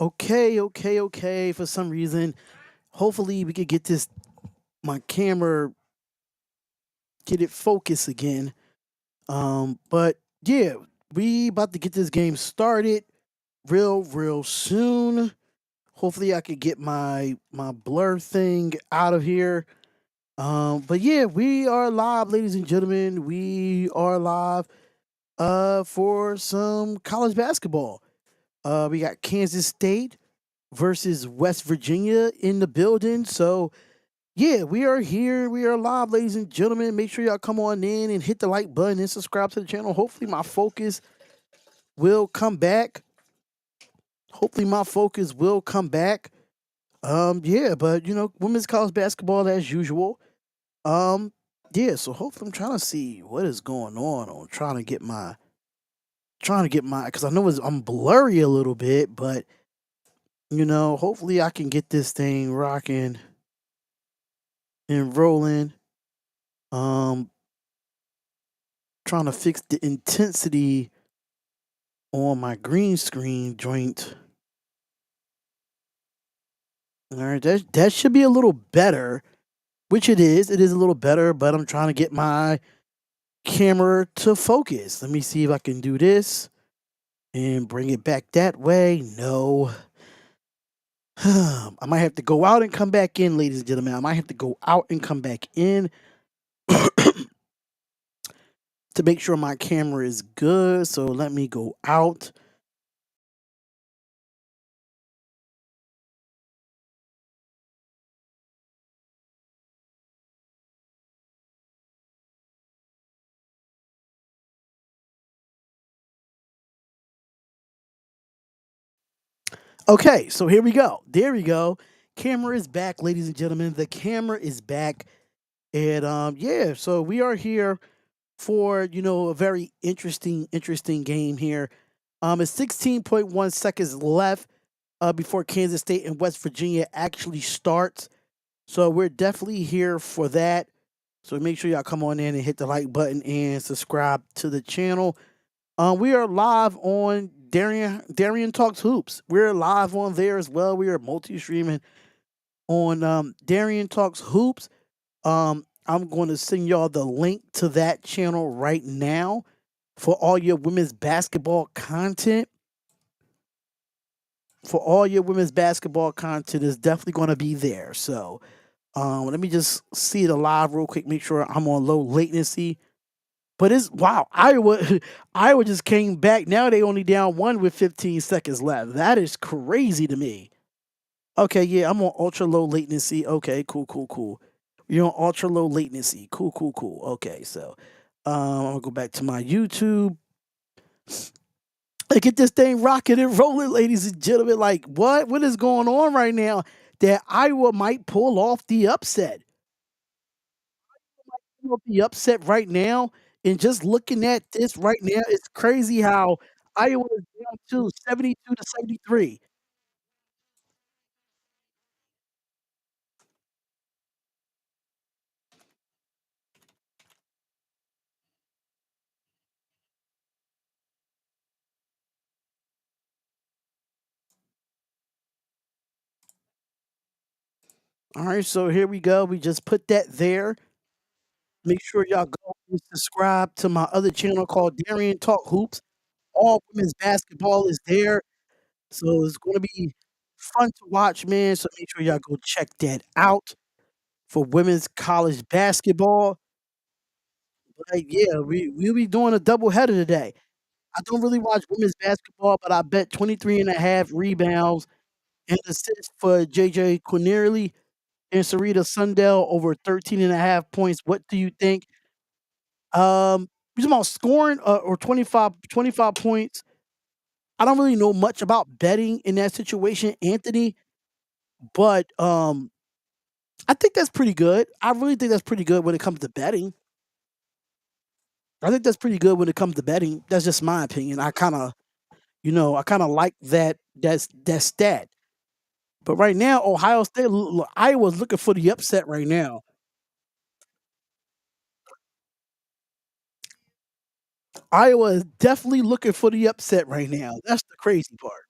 Okay, okay, okay. For some reason, hopefully we could get this my camera get it focused again. But yeah, we about to get this game started real soon. Hopefully I could get my blur thing out of here. But yeah, we are live, ladies and gentlemen. We are live for some college basketball. We got Kansas State versus West Virginia in the building. So yeah, we are here. We are live, ladies and gentlemen. Make sure y'all come on in and hit the like button and subscribe to the channel. Hopefully my focus will come back. Hopefully my focus will come back. Yeah, but women's college basketball as usual. Um, yeah, so hopefully I'm trying to see what is going on. I'm trying to get my because I know I'm blurry a little bit, but hopefully I can get this thing rocking and rolling. Um, trying to fix the intensity on my green screen joint. All right, that should be a little better, which it is. It is a little better, but I'm trying to get my camera to focus. Let me see if I can do this and bring it back that way. No. I might have to go out and come back in, ladies and gentlemen. I might have to go out and come back in to make sure my camera is good. So let me go out. Okay, so here we go. There we go. Camera is back, ladies and gentlemen. The camera is back. And yeah, so we are here for, a very interesting game here. It's 16.1 seconds left before Kansas State and West Virginia actually starts. So we're definitely here for that. So make sure y'all come on in and hit the like button and subscribe to the channel. We are live on Darian Talks Hoops. We're live on there as well. We are multi-streaming on Darian Talks Hoops. I'm going to send y'all the link to that channel right now for all your women's basketball content. For all your women's basketball content is definitely going to be there. So let me just see the live real quick. Make sure I'm on low latency. But it's wow, Iowa Iowa just came back. Now they only down one with 15 seconds left. That is crazy to me. Okay, yeah, I'm on ultra low latency. Okay, cool. You're on ultra low latency. Cool. Okay, so I'm gonna go back to my YouTube and get this thing rocking and rolling, ladies and gentlemen. Like what? What is going on right now? That Iowa might pull off the upset. The upset right now, and just looking at this right now, it's crazy how Iowa is down to 72 to 73. All right, so here we go. We just put that there. Make sure y'all go and subscribe to my other channel called Darian Talk Hoops. All women's basketball is there, so it's going to be fun to watch, man. So make sure y'all go check that out for women's college basketball. But yeah, we'll be doing a double header today. I don't really watch women's basketball, but I bet 23 and a half rebounds and assists for JJ Quinierly and Sarita Sundell over 13 and a half points. What do you think? You talking about scoring or 25 points? I don't really know much about betting in that situation, Anthony, but I think that's pretty good. I really think that's pretty good when it comes to betting. I think that's pretty good when it comes to betting. That's just my opinion. I kind of like that stat. But right now, Ohio State, Iowa's looking for the upset right now. Iowa is definitely looking for the upset right now. That's the crazy part.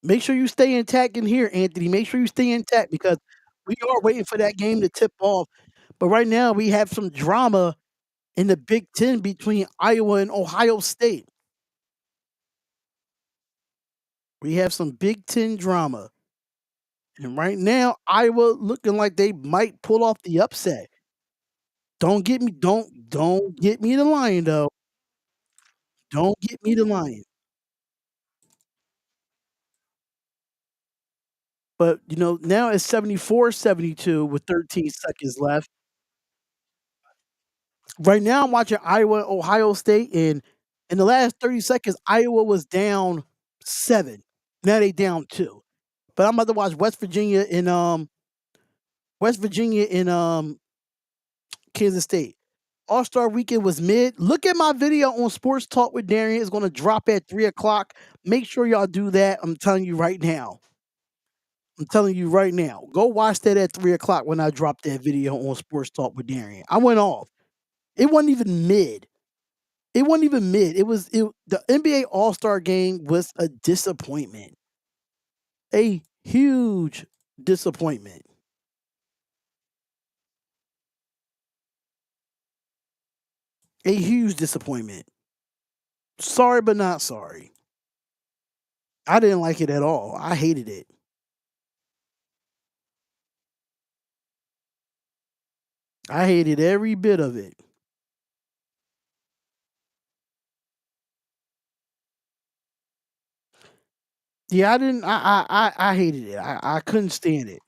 Make sure you stay intact in here, Anthony. Make sure you stay intact because we are waiting for that game to tip off. But right now, we have some drama in the Big Ten between Iowa and Ohio State. We have some Big Ten drama. And right now, Iowa looking like they might pull off the upset. Don't get me the lion though. Don't get me the lion. But now it's 74-72 with 13 seconds left. Right now, I'm watching Iowa, Ohio State, and in the last 30 seconds, Iowa was down 7. Now they down 2. But I'm about to watch West Virginia and Kansas State. All-Star Weekend was mid. Look at my video on Sports Talk with Darian. It's going to drop at 3 o'clock. Make sure y'all do that. I'm telling you right now. I'm telling you right now. Go watch that at 3 o'clock when I drop that video on Sports Talk with Darian. I went off. It wasn't even mid. It wasn't even mid. The NBA All-Star game was a disappointment. A huge disappointment. A huge disappointment. Sorry, but not sorry. I didn't like it at all. I hated it. I hated every bit of it. Yeah, I didn't. I hated it. I couldn't stand it.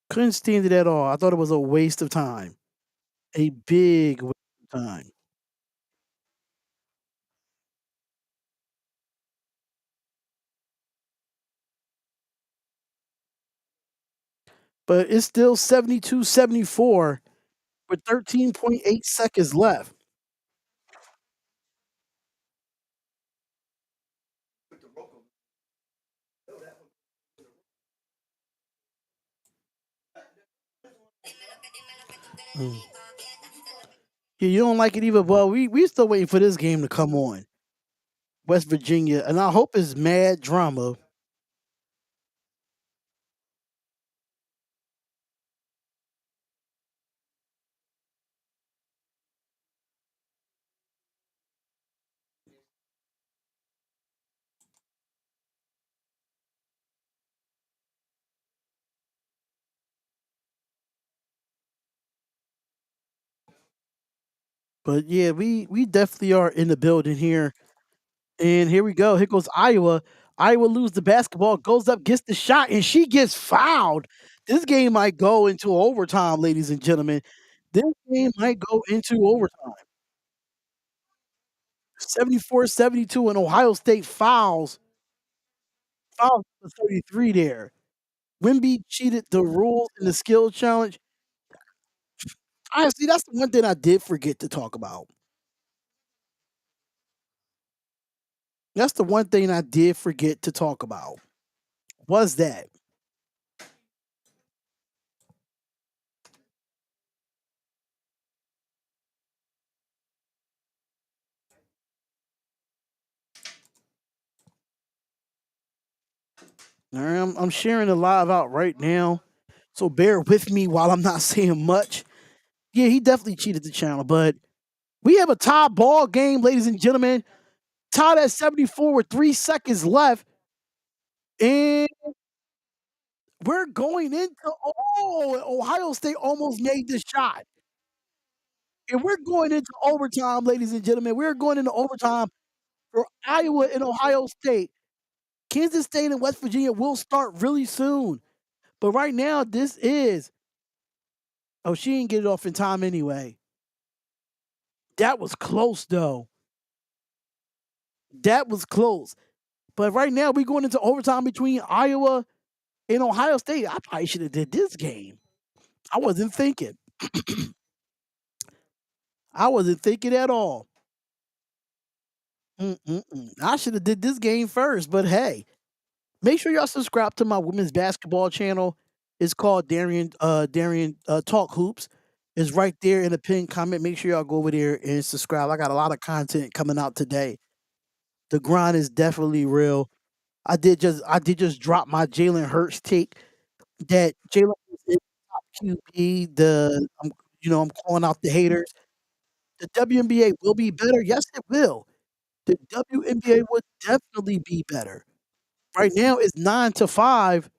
Couldn't stand it at all. I thought it was a waste of time. A big waste of time. But it's still 72-74 with 13.8 seconds left. Mm. Yeah, you don't like it either. Well, we still waiting for this game to come on. West Virginia, and I hope it's mad drama. But yeah, we definitely are in the building here. And here we go. Here goes Iowa. Iowa lose the basketball, goes up, gets the shot, and she gets fouled. This game might go into overtime, ladies and gentlemen. This game might go into overtime. 74-72, and Ohio State fouls for 33 there. Wimby cheated the rules in the skill challenge. Honestly, that's the one thing I did forget to talk about. That's the one thing I did forget to talk about. Was that? All right, I'm sharing the live out right now, so bear with me while I'm not saying much. Yeah, he definitely cheated the channel, but we have a tie ball game, ladies and gentlemen. Tied at 74 with 3 seconds left, and we're going into Ohio State almost made this shot. And we're going into overtime, ladies and gentlemen. We're going into overtime for Iowa and Ohio State. Kansas State and West Virginia will start really soon. But right now, this is. Oh, she didn't get it off in time anyway. That was close, though. That was close. But right now, we're going into overtime between Iowa and Ohio State. I probably should have did this game. I wasn't thinking. I wasn't thinking at all. I should have did this game first. But hey, make sure y'all subscribe to my women's basketball channel. It's called Darian Talk Hoops. It's right there in the pinned comment. Make sure y'all go over there and subscribe. I got a lot of content coming out today. The grind is definitely real. I did just drop my Jalen Hurts take that Jalen Hurts is top QB. I'm calling out the haters. The WNBA will be better. Yes, it will. The WNBA would definitely be better. Right now it's 9 to 5.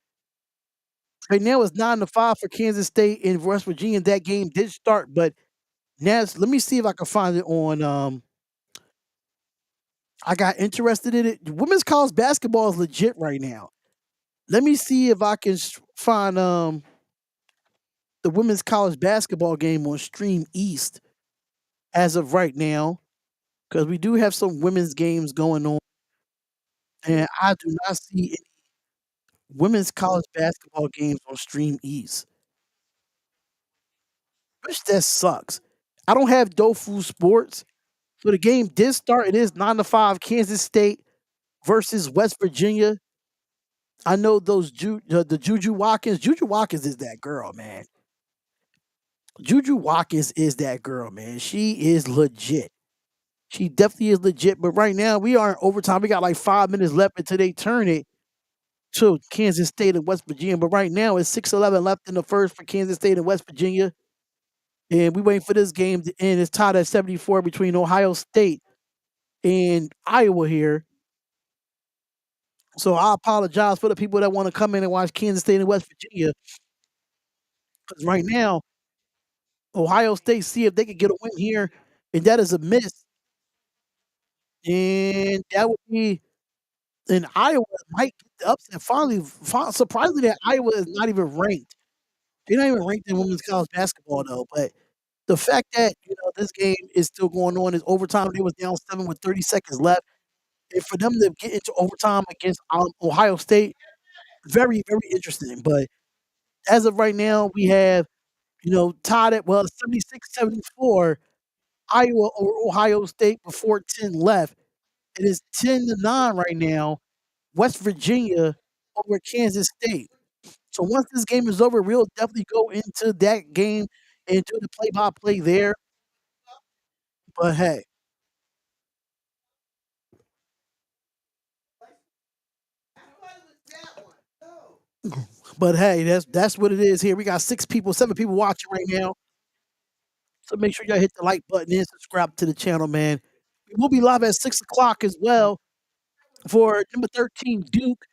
Right now it's 9 to 5 for Kansas State and West Virginia. That game did start, but let me see if I can find it on. I got interested in it. Women's college basketball is legit right now. Let me see if I can find the women's college basketball game on Stream East as of right now, because we do have some women's games going on, and I do not see any women's college basketball games on Stream East, which that sucks. I don't have Dofu Sports, so the game did start. It is 9 to 5, Kansas State versus West Virginia. I know the Juju Watkins. Juju Watkins is that girl, man. Juju Watkins is that girl, man. She is legit. She definitely is legit. But right now we are in overtime. We got like 5 minutes left until they turn it to Kansas State and West Virginia. But right now it's 6:11 left in the first for Kansas State and West Virginia. And we waiting for this game to end. It's tied at 74 between Ohio State and Iowa here. So I apologize for the people that want to come in and watch Kansas State and West Virginia. Because right now, Ohio State see if they could get a win here, and that is a miss. And that would be and Iowa might get the upset. Surprisingly, that Iowa is not even ranked. They're not even ranked in women's college basketball though. But the fact that this game is still going on is overtime. They was down 7 with 30 seconds left, and for them to get into overtime against Ohio State, very very interesting. But as of right now, we have tied at 76-74 Iowa over Ohio State before 10 left. It is 10-9 right now. West Virginia over Kansas State. So once this game is over, we'll definitely go into that game and do the play-by-play there. But hey, that's what it is here. We got 6 people, 7 people watching right now. So make sure y'all hit the like button and subscribe to the channel, man. We will be live at 6 o'clock as well for number 13 Duke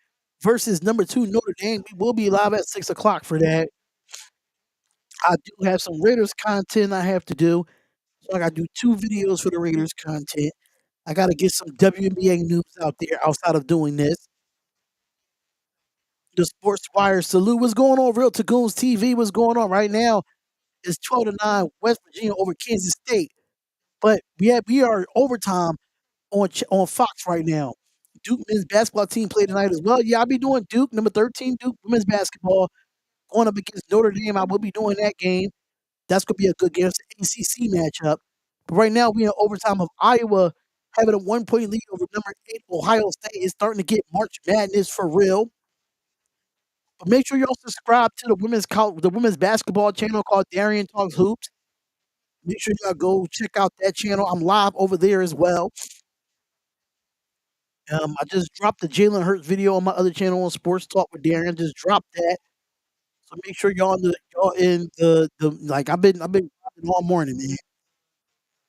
versus number 2 Notre Dame. We will be live at 6 o'clock for that. I do have some Raiders content I have to do. So I gotta do 2 videos for the Raiders content. I gotta get some WNBA news out there outside of doing this. The Sports Wire salute. What's going on? Real Tagoons TV. What's going on right now? It's 12-9 West Virginia over Kansas State. But we are in overtime on Fox right now. Duke men's basketball team play tonight as well. Yeah, I'll be doing Duke, number 13 Duke women's basketball going up against Notre Dame. I will be doing that game. That's gonna be a good game. It's an ACC matchup. But right now we in overtime of Iowa having a 1 point lead over number 8 Ohio State. Is starting to get March Madness for real. But make sure y'all subscribe to the women's basketball channel called Darian Talks Hoops. Make sure y'all go check out that channel. I'm live over there as well. I just dropped the Jalen Hurts video on my other channel on Sports Talk with Darian. Just dropped that. So make sure y'all in the like I've been grinding all morning, man.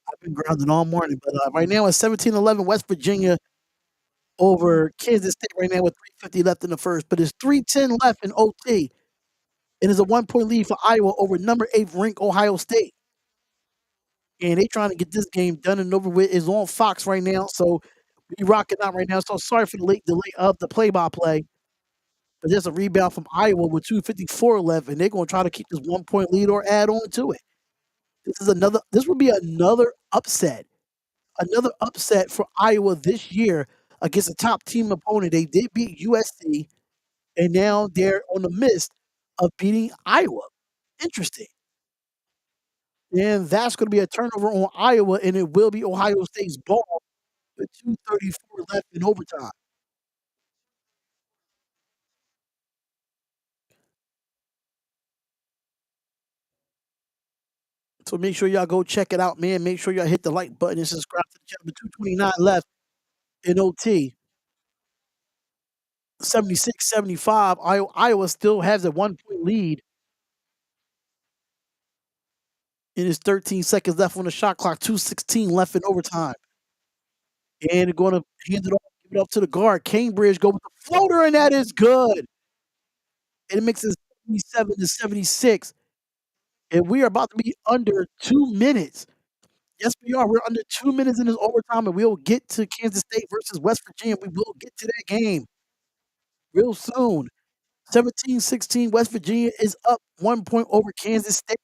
I've been grounding all morning. But right now it's 17-11 West Virginia over Kansas State right now with 3:50 left in the first. But it's 3:10 left in OT. And it's a 1 point lead for Iowa over number 8 ranked Ohio State. And they trying to get this game done and over with. It's on Fox right now. So we rocking out right now. So sorry for the late delay of the play-by-play. But there's a rebound from Iowa with 2:54 left, and they're going to try to keep this 1 point lead or add on to it. This would be another upset for Iowa this year against a top team opponent. They did beat USC, and now they're on the midst of beating Iowa. Interesting. And that's going to be a turnover on Iowa, and it will be Ohio State's ball with 2:34 left in overtime. So make sure y'all go check it out, man. Make sure y'all hit the like button and subscribe to the channel. With 2:29 left. in OT. 76-75. Iowa still has a 1-point lead, and it's 13 seconds left on the shot clock, 2:16 left in overtime. And they're gonna hand it off, give it up to the guard. Cambridge go with the floater, and that is good. And it makes it 77-76. And we are about to be under 2 minutes. Yes, we are. We're under 2 minutes in this overtime, and we'll get to Kansas State versus West Virginia. We will get to that game real soon. 17-16, West Virginia is up 1 point over Kansas State.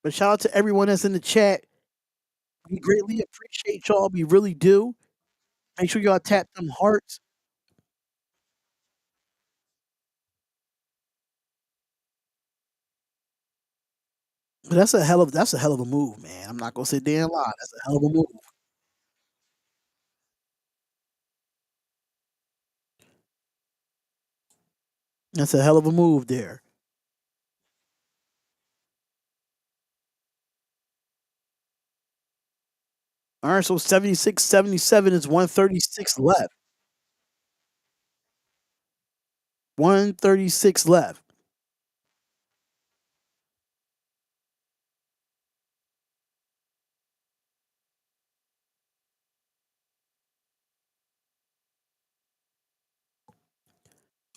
But shout out to everyone that's in the chat. We greatly appreciate y'all. We really do. Make sure y'all tap them hearts. But that's a hell of a move, man. I'm not gonna say damn lie. That's a hell of a move. That's a hell of a move there. All right, so 76-77 is 136 left. 136 left.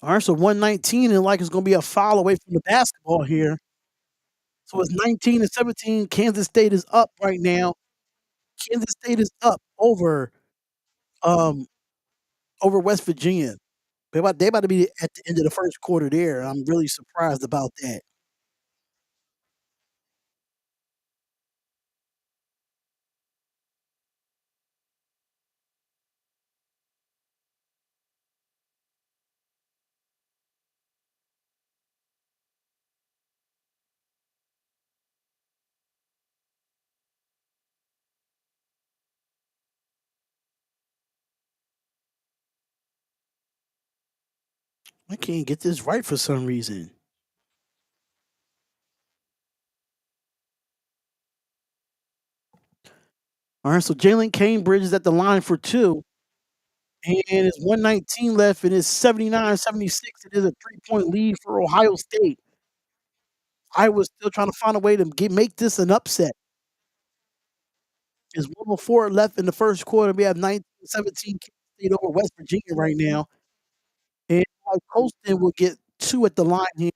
All right, so 119 and like it's gonna be a foul away from the basketball here. So it's 19-17. Kansas State is up right now. Kansas State is up um over West Virginia. They about to be at the end of the first quarter there. I'm really surprised about that. I can't get this right for some reason. All right, so Jalen Cambridge is at the line for two, and it's 119 left, and it's 79-76. It is a 3-point lead for Ohio State. Iowa's still trying to find a way to make this an upset. There's 104 left in the first quarter. We have 19-17 Kansas State over West Virginia right now, and Colston will get two at the line here.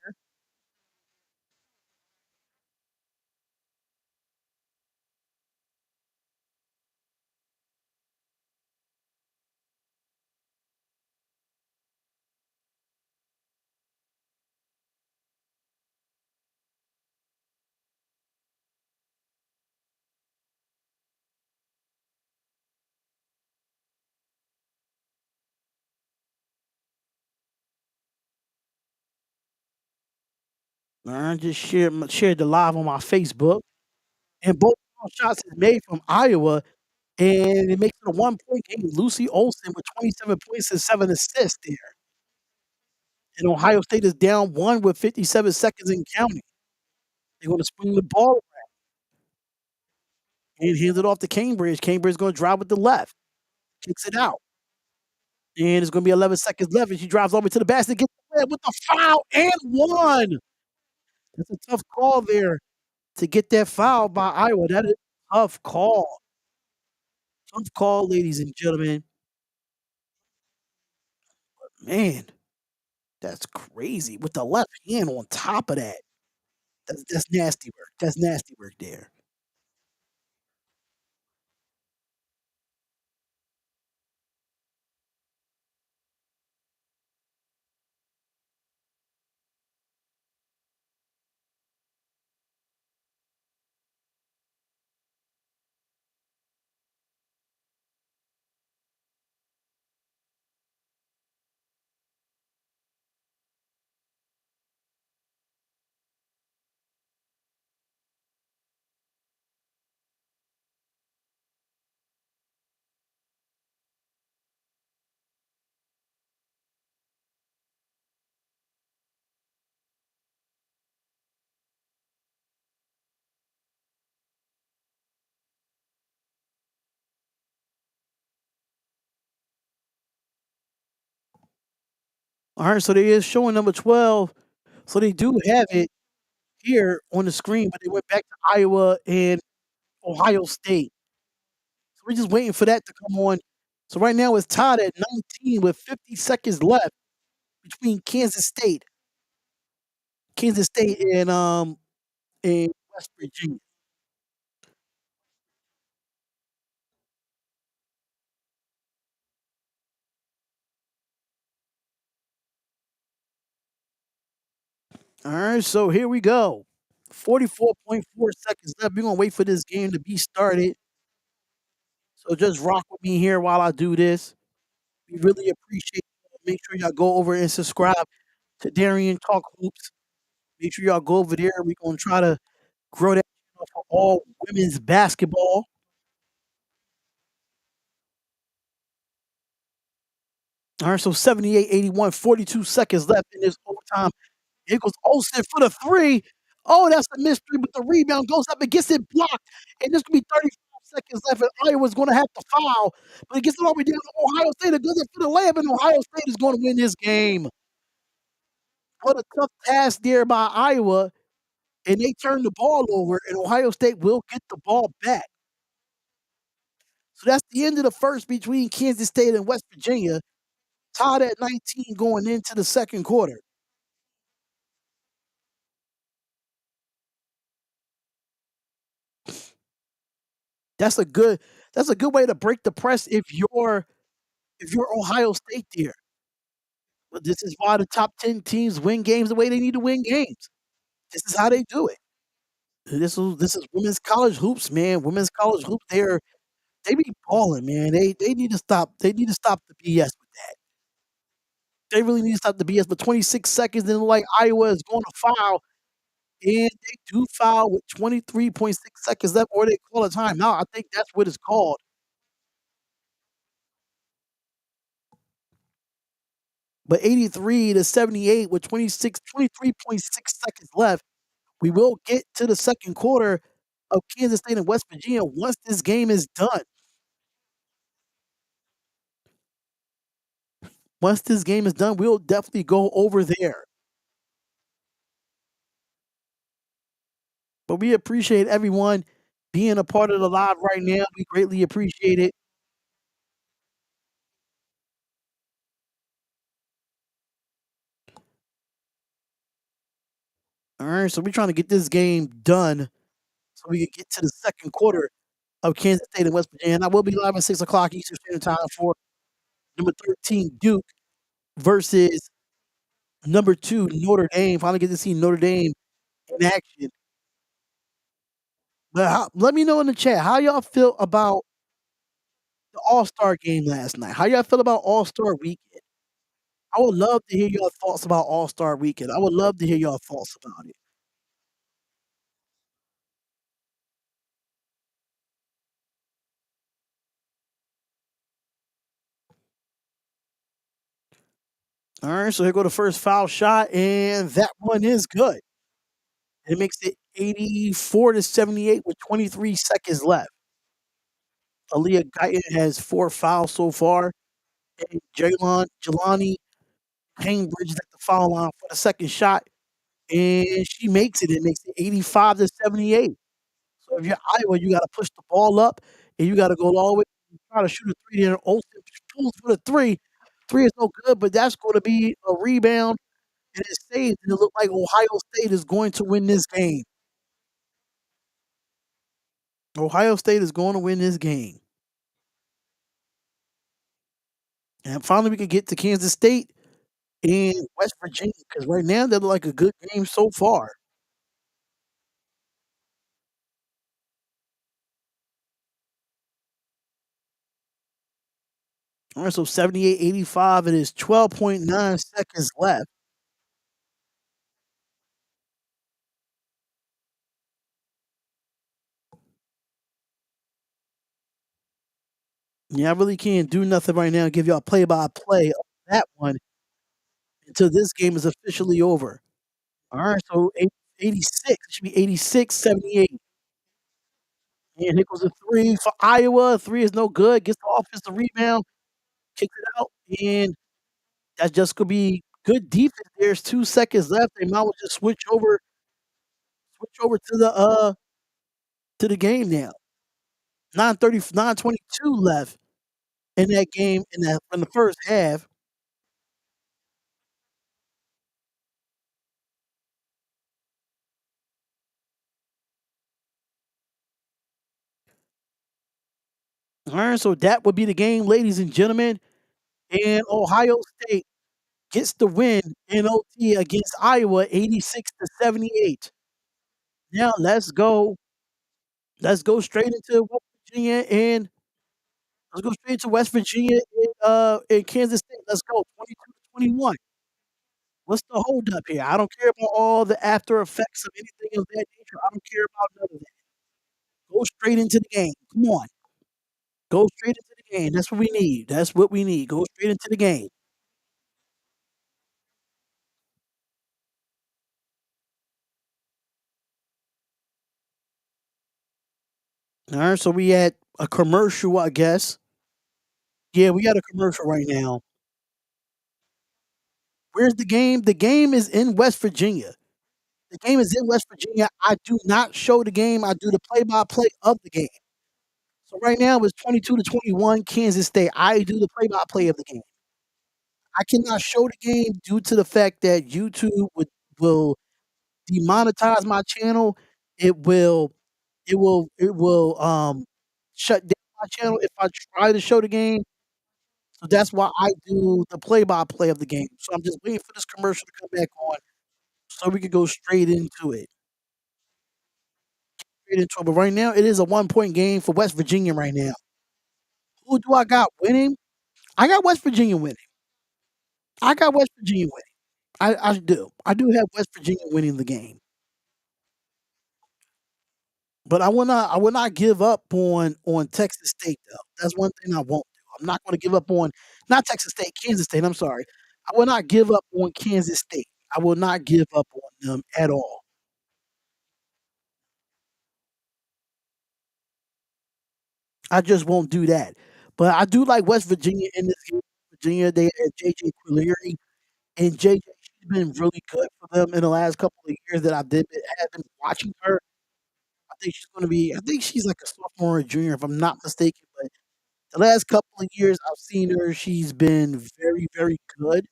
I just shared the live on my Facebook, and both shots is made from Iowa, and it makes it a 1-point game. Lucy Olson with 27 points and 7 assists there. And Ohio State is down 1 with 57 seconds and counting. They're gonna swing the ball and hand it off to Cambridge. Cambridge is gonna drive with the left, kicks it out, and it's gonna be 11 seconds left, and she drives all the way to the basket, gets the red with the foul and one. That's a tough call there to get that foul by Iowa. That is a tough call. Tough call, ladies and gentlemen. Man, that's crazy with the left hand on top of that. That's nasty work. That's nasty work there. Alright, so they is showing number 12. So they do have it here on the screen, but they went back to Iowa and Ohio State. So we're just waiting for that to come on. So right now it's tied at 19 with 50 seconds left between Kansas State and West Virginia. All right, so here we go. 44.4 seconds left. We're gonna wait for this game to be started. So just rock with me here while I do this. We really appreciate it. Make sure y'all go over and subscribe to Darian Talk Hoops. Make sure y'all go over there. We're gonna try to grow that channel for all women's basketball. All right, so 78-81, 42 seconds left in this overtime. Here goes Olsen for the three. Oh, that's a mystery, but the rebound goes up and gets it blocked. And there's gonna be 35 seconds left, and Iowa's gonna have to foul. But it gets it all the way down to Ohio State. It goes in for the layup, and Ohio State is gonna win this game. What a tough pass there by Iowa, and they turn the ball over, and Ohio State will get the ball back. So that's the end of the first between Kansas State and West Virginia, tied at 19 going into the second quarter. That's a good that's a good way to break the press if you're Ohio State there. But this is why the top 10 teams win games the way they need to win games. This is how they do it. This is women's college hoops, man. Women's college hoops, they be balling, man. They need to stop. They need to stop the BS with that. They really need to stop the BS. But 26 seconds, and like Iowa is going to foul, and they do foul with 23.6 seconds left, or they call a timeout. I think that's what it's called. But 83-78 with 23.6 seconds left. We will get to the second quarter of Kansas State and West Virginia once this game is done. Once this game is done, we'll definitely go over there. But we appreciate everyone being a part of the live right now. We greatly appreciate it. All right, so we're trying to get this game done so we can get to the second quarter of Kansas State and West Virginia. And I will be live at 6 o'clock Eastern Standard Time for number 13 Duke versus number 2 Notre Dame. Finally get to see Notre Dame in action. But let me know in the chat how y'all feel about the All-Star game last night. How y'all feel about All-Star weekend? I would love to hear your thoughts about All-Star weekend. I would love to hear your thoughts about it. All right, so here go the first foul shot, and that one is good. It makes it 84-78 with 23 seconds left. Aaliyah Guyton has 4 fouls so far, and Jelani Cambridge is at the foul line for the second shot, and she makes it. It makes it 85-78. So if you're Iowa, you gotta push the ball up, and you gotta go all the way try to shoot a three there. Olsen pulls for the three. Three is no good, but that's gonna be a rebound, and it's saved, and it looked like Ohio State is going to win this game. Ohio State is going to win this game. And finally, we could get to Kansas State and West Virginia because right now they look like a good game so far. All right, so 78-85. It is 12.9 seconds left. Yeah, I really can't do nothing right now. Give y'all play by play of that one until this game is officially over. All right, so 86. It should be 86-78. And here goes a three for Iowa. Three is no good. Gets the offensive rebound, kicks it out, and that's just gonna be Good defense. There's 2 seconds left. They might well just switch over to the game now. 9:22 left in that game in the first half. Alright, so that would be the game, ladies and gentlemen, and Ohio State gets the win in OT against Iowa 86-78. Now let's go straight into West Virginia and let's go straight to West Virginia in Kansas State. Let's go 22-21. What's the holdup here? I don't care about all the after effects of anything of that nature. I don't care about none of that. Go straight into the game. Come on. Go straight into the game. That's what we need. That's what we need. Go straight into the game. All right, so we had a commercial, I guess. Yeah, we got a commercial right now. Where's the game? The game is in West Virginia. The game is in West Virginia. I do not show the game. I do the play-by-play of the game. So right now it's 22-21 Kansas State. I do the play-by-play of the game. I cannot show the game due to the fact that YouTube will demonetize my channel. It will shut down my channel if I try to show the game. So that's why I do the play-by-play of the game. So I'm just waiting for this commercial to come back on so we can go straight into it. Straight into it. But right now, it is a 1-point game for West Virginia right now. Who do I got winning? I got West Virginia winning. I got West Virginia winning. I do. I do have West Virginia winning the game. But I will not give up on Texas State though. That's one thing I won't do. I'm not gonna give up on not Texas State, Kansas State, I'm sorry. I will not give up on Kansas State. I will not give up on them at all. I just won't do that. But I do like West Virginia in this game. Virginia, they had JJ Quilleri, and JJ, she's been really good for them in the last couple of years that have been watching her. I think she's like a sophomore or junior if I'm not mistaken. But the last couple of years I've seen her, she's been very, very good.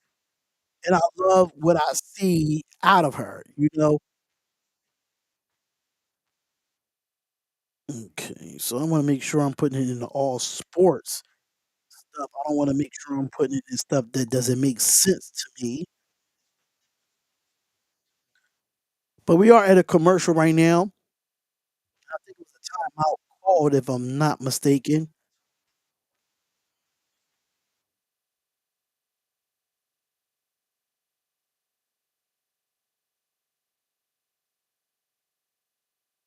And I love what I see out of her, you know? Okay, so I wanna make sure I'm putting it into all sports stuff. I don't wanna make sure I'm putting it in stuff that doesn't make sense to me. But we are at a commercial right now. I think it was a timeout called, if I'm not mistaken.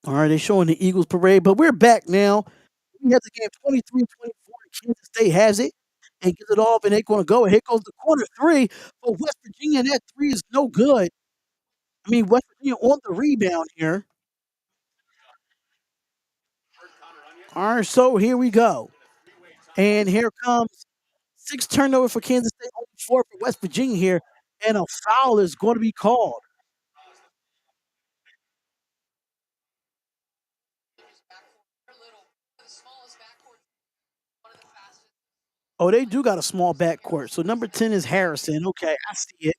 Alright, they're showing the Eagles parade, but we're back now. We have the game 23-24. Kansas State has it and gets it off, and they're gonna go. And here goes the corner three for West Virginia, and that three is no good. I mean, West Virginia on the rebound here. Alright, so here we go. And here comes 6 turnover for Kansas State, only 4 for West Virginia here, and a foul is going to be called. Oh, they do got a small backcourt. So number 10 is Harrison. Okay, I see it.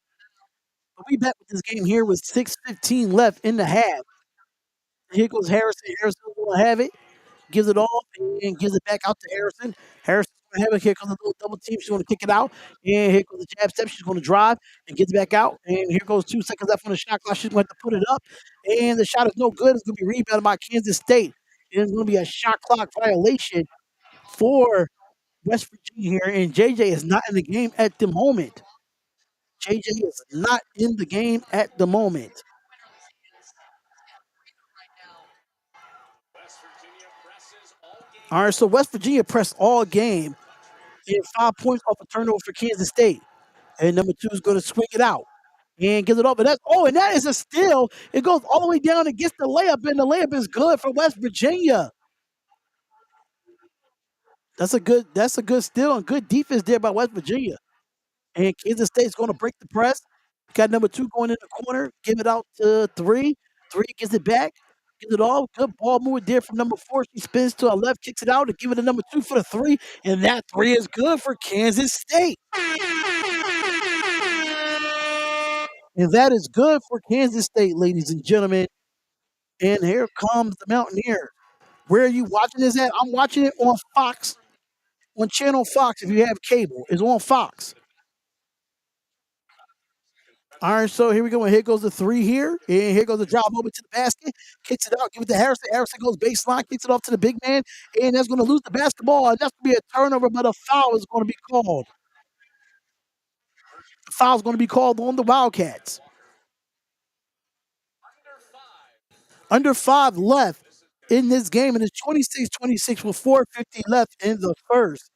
But we back with this game here with 6:15 left in the half. Here goes Harrison. Harrison's gonna have it, gives it off, and gives it back out to Harrison. Harrison's gonna have it. Here comes a little double team. She's gonna kick it out. And here goes the jab step. She's gonna drive and gets it back out. And here goes 2 seconds left on the shot clock. She's gonna have to put it up. And the shot is no good. It's gonna be rebounded by Kansas State. And it's gonna be a shot clock violation for West Virginia here. And JJ is not in the game at the moment. JJ is not in the game at the moment. All right, so West Virginia pressed all game and 5 points off a turnover for Kansas State. And number 2 is going to swing it out and gives it over. And that is a steal. It goes all the way down and gets the layup, and the layup is good for West Virginia. That's a good steal and good defense there by West Virginia. And Kansas State's going to break the press. Got number 2 going in the corner, give it out to 3. 3 gets it back, gets it all. Good ball movement there from number 4. She spins to her left, kicks it out, and give it to number 2 for the 3, and that 3 is good for Kansas State. And that is good for Kansas State, ladies and gentlemen. And here comes the Mountaineers. Where are you watching this at? I'm watching it on Fox, on Channel Fox if you have cable. It's on Fox. All right, so here we go. And here goes the 3 here. And here goes the drop over to the basket. Kicks it out. Give it to Harrison. Harrison goes baseline. Kicks it off to the big man. And that's going to lose the basketball. And that's going to be a turnover, but a foul is going to be called. The foul is going to be called on the Wildcats. Under 5 left in this game. And it's 26-26 with 4:50 left in the first.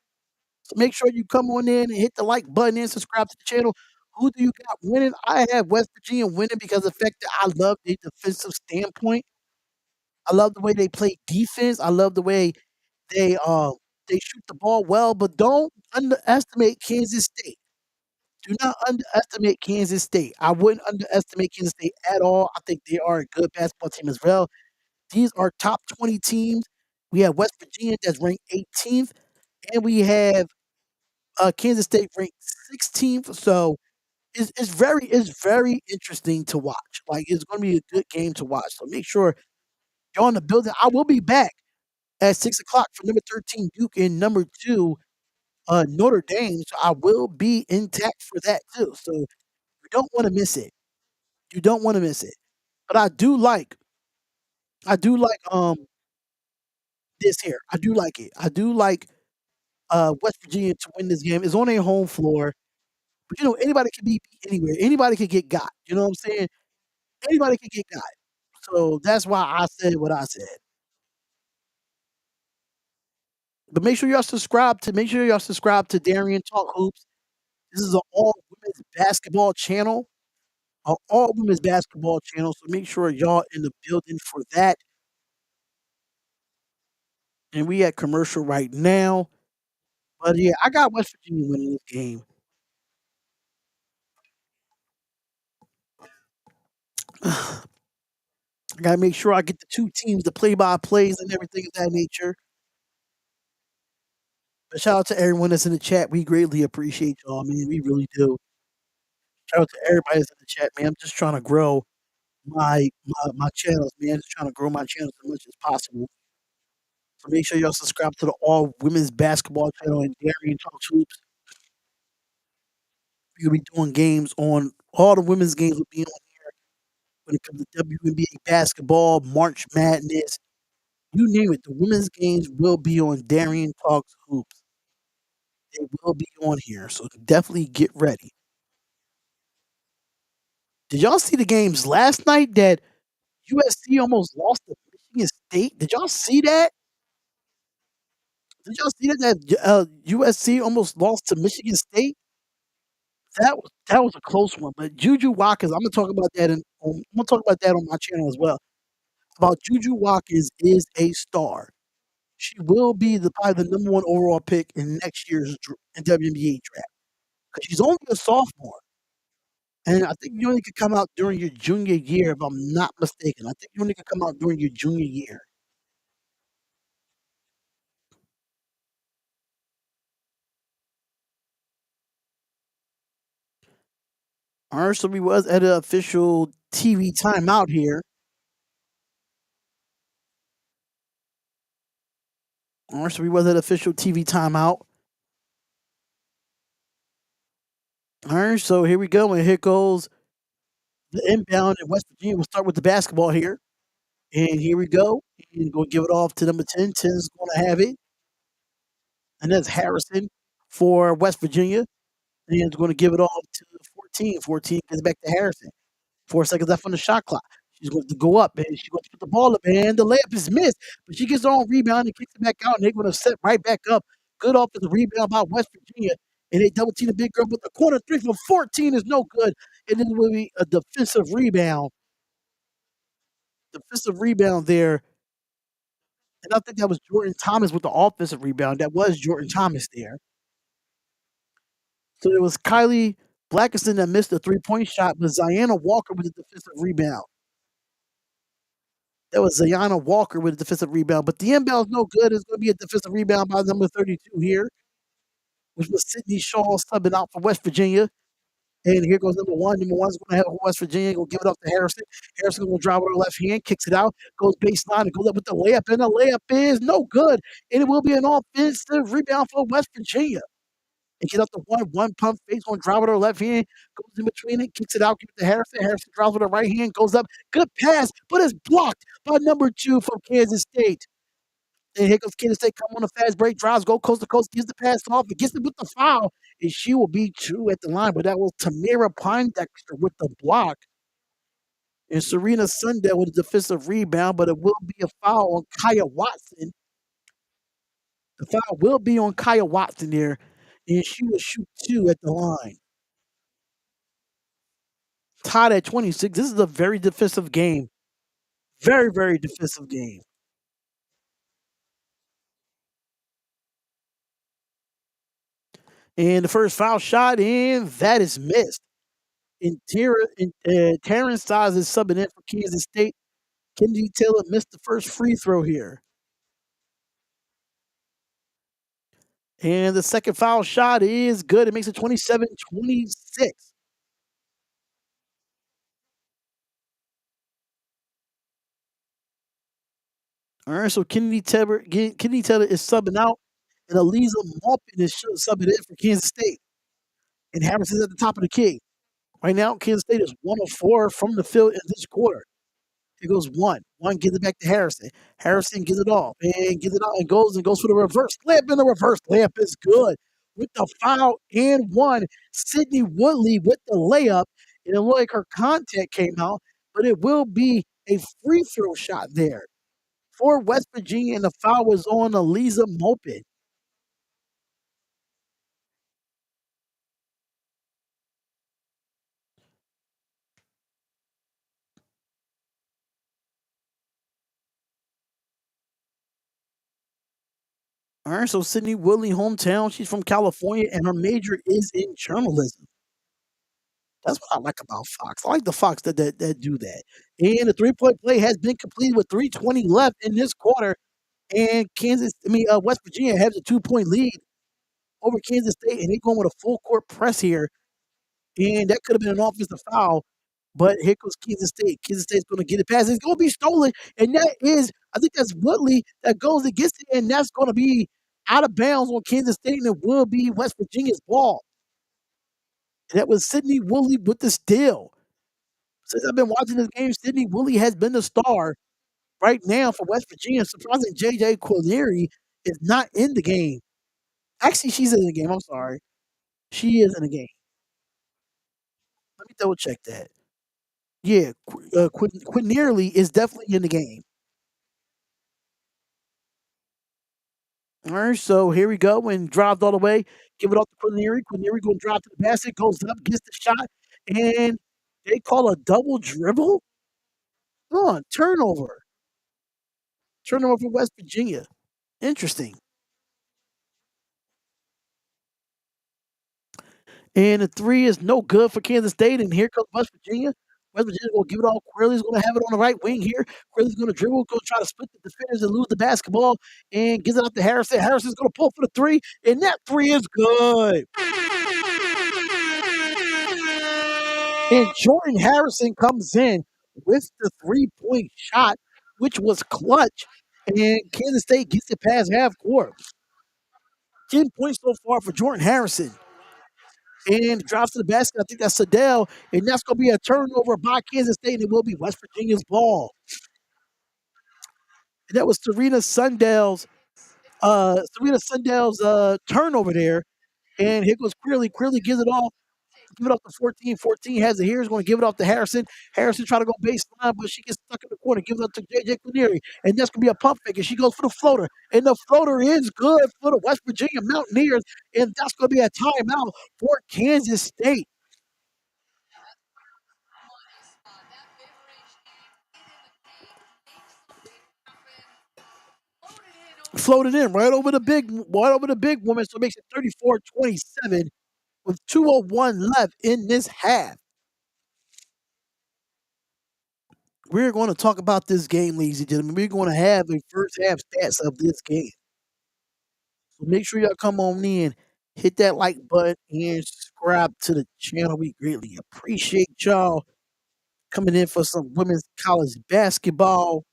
So make sure you come on in and hit the like button and subscribe to the channel. Who do you got winning? I have West Virginia winning because of the fact that I love their defensive standpoint. I love the way they play defense. I love the way they shoot the ball well, but don't underestimate Kansas State. Do not underestimate Kansas State. I wouldn't underestimate Kansas State at all. I think they are a good basketball team as well. These are top 20 teams. We have West Virginia that's ranked 18th, and we have Kansas State ranked 16th. So it's very interesting to watch. Like it's going to be a good game to watch. So make sure you're on the building. I will be back at 6 o'clock for number 13 Duke and number 2 Notre Dame. So I will be intact for that too. So you don't want to miss it. You don't want to miss it. But I do like this here. I do like it. I do like West Virginia to win this game. It's on their home floor. But anybody can be beat anywhere. Anybody can get got. You know what I'm saying? Anybody can get got. So that's why I said what I said. But make sure y'all subscribe to Darian Talk Hoops. This is an all women's basketball channel. An all women's basketball channel. So make sure y'all in the building for that. And we at commercial right now. But yeah, I got West Virginia winning this game. I gotta make sure I get the 2 teams, the play by plays and everything of that nature. But shout out to everyone that's in the chat. We greatly appreciate y'all, man. We really do. Shout out to everybody that's in the chat, man. I'm just trying to grow my channels, man. Just trying to grow my channels as much as possible. So make sure y'all subscribe to the all women's basketball channel and Darian Talks Hoops. We'll be doing games on all the women's games will be on here when it comes to WNBA basketball, March Madness, you name it. The women's games will be on Darian Talks Hoops. They will be on here, so definitely get ready. Did y'all see the games last night that USC almost lost to Michigan State? Did y'all see that? Did y'all see that USC almost lost to Michigan State? That was a close one. But Juju Watkins, I'm gonna talk about that on my channel as well. About Juju Watkins is a star. She will be probably the number 1 overall pick in next year's WNBA draft because she's only a sophomore. And I think you only could come out during your junior year, if I'm not mistaken. I think you only could come out during your junior year. Alright, so we was at an official TV timeout here. Alright, so we was at official TV timeout. Alright, so here we go, and here goes the inbound in West Virginia. We'll start with the basketball here. And here we go. And go give it off to number 10. 10 is gonna have it. And that's Harrison for West Virginia. And he's gonna give it off to 14. 14 gets back to Harrison. 4 seconds left on the shot clock. She's going to go up, and she's going to put the ball up, and the layup is missed. But she gets her own rebound and kicks it back out, and they're going to set right back up. Good offensive rebound by West Virginia, and they double team the big girl, but the corner 3 from 14 is no good. And then will be a defensive rebound. Defensive rebound there. And I think that was Jordan Thomas with the offensive rebound. That was Jordan Thomas there. So it was Kylie Blackerson that missed a three-point shot, but Ziana Walker with a defensive rebound. That was Ziana Walker with a defensive rebound. But the inbound is no good. It's going to be a defensive rebound by number 32 here, which was Sydney Shaw subbing out for West Virginia. And here goes number one. Number one's going to have West Virginia. Going to give it up to Harrison. Harrison going to drive with her left hand, kicks it out, goes baseline, and goes up with the layup. And the layup is no good. And it will be an offensive rebound for West Virginia. And get up the one pump face, going to drive with her left hand, goes in between it, kicks it out, gives it to Harrison. Harrison drives with her right hand, goes up. Good pass, but it's blocked by number 2 from Kansas State. And here goes Kansas State, come on a fast break, drives, go coast to coast, gives the pass off, and gets it with the foul. And she will be 2 at the line, but that was Tamira Pondexter with the block. And Serena Sundell with a defensive rebound, but it will be a foul on Kaya Watson. The foul will be on Kaya Watson there, and she will shoot 2 at the line. Tied at 26. This is a very defensive game. Very, very defensive game. And the first foul shot, and that is missed. And Terrence Styles is subbing in for Kansas State. Kennedy Taylor missed the first free throw here. And the second foul shot is good. It makes it 27-26. All right, so Kennedy Taylor is subbing out, and Eliza Maupin is subbing in for Kansas State. And Harrison's at the top of the key. Right now, Kansas State is 1 of 4 from the field in this quarter. It goes one. One gives it back to Harrison. Harrison gives it off and gives it out and goes for the reverse layup. And the reverse layup is good with the foul and one. Sydney Woodley with the layup. And it looked like her contact came out, but it will be a free throw shot there for West Virginia, and the foul was on Eliza Maupin. All right, so Sydney Woodley, hometown. She's from California, and her major is in journalism. That's what I like about Fox. I like the Fox that do that. And the three-point play has been completed with 3:20 left in this quarter. And West Virginia has a 2-point lead over Kansas State, and they're going with a full court press here. And that could have been an offensive foul. But here goes Kansas State. Kansas State's going to get it past. It's going to be stolen. And that is, I think that's Woodley that goes against it. And that's going to be out of bounds on Kansas State. And it will be West Virginia's ball. And that was Sydney Woodley with the steal. Since I've been watching this game, Sydney Woodley has been the star right now for West Virginia. Surprising JJ Quillieri is not in the game. Actually, she's in the game. I'm sorry. She is in the game. Let me double check that. Yeah, Quinierly is definitely in the game. All right, so here we go. And drives all the way. Give it off to Quinierly. Quinierly going to drive to the basket. Goes up, gets the shot. And they call a double dribble? Turnover. Turnover for West Virginia. Interesting. And the three is no good for Kansas State. And here comes West Virginia. West Virginia's going to give it all. Quirley's going to have it on the right wing here. Quirley's going to dribble, going to try to split the defenders and lose the basketball. And gives it up to Harrison. Harrison's going to pull for the three. And that three is good. And Jordan Harrison comes in with the 3-point shot, which was clutch. And Kansas State gets it past half court. 10 points so far for Jordan Harrison. And drops to the basket. I think that's Sadell. And that's going to be a turnover by Kansas State, and it will be West Virginia's ball. And that was Serena Sundell's turnover there. And here goes Queerly. Queerly gives it off. Give it off to 14. 14 has it here. He's going to give it off to Harrison. Harrison trying to go baseline, but she gets stuck in the corner. Gives it up to JJ Quinieri. And that's going to be a pump fake. And she goes for the floater. And the floater is good for the West Virginia Mountaineers. And that's going to be a timeout for Kansas State. Floated in right over the big woman, so it makes it 34-27. with 2:01 left in this half. We're going to talk about this game, ladies and gentlemen. We're going to have a first half stats of this game. So make sure y'all come on in, hit that like button, and subscribe to the channel. We greatly appreciate y'all coming in for some women's college basketball.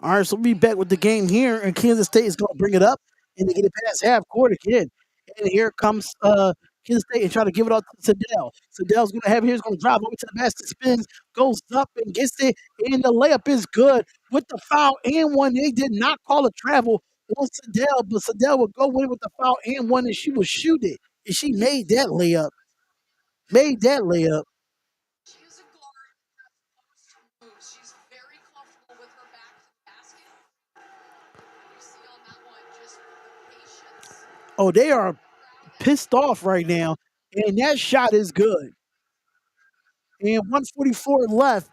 All right, so we'll be back with the game here, and Kansas State is going to bring it up, and they get it past half court again. And here comes Kansas State and try to give it off to Sadell. Sadell's going to have it here. He's going to drive over to the basket, spins, goes up and gets it, and the layup is good with the foul and one. They did not call a travel on Sadell, but Sadell would go in with the foul and one, and she would shoot it. And she made that layup. Made that layup. Oh, they are pissed off right now, and that shot is good. And 144 left.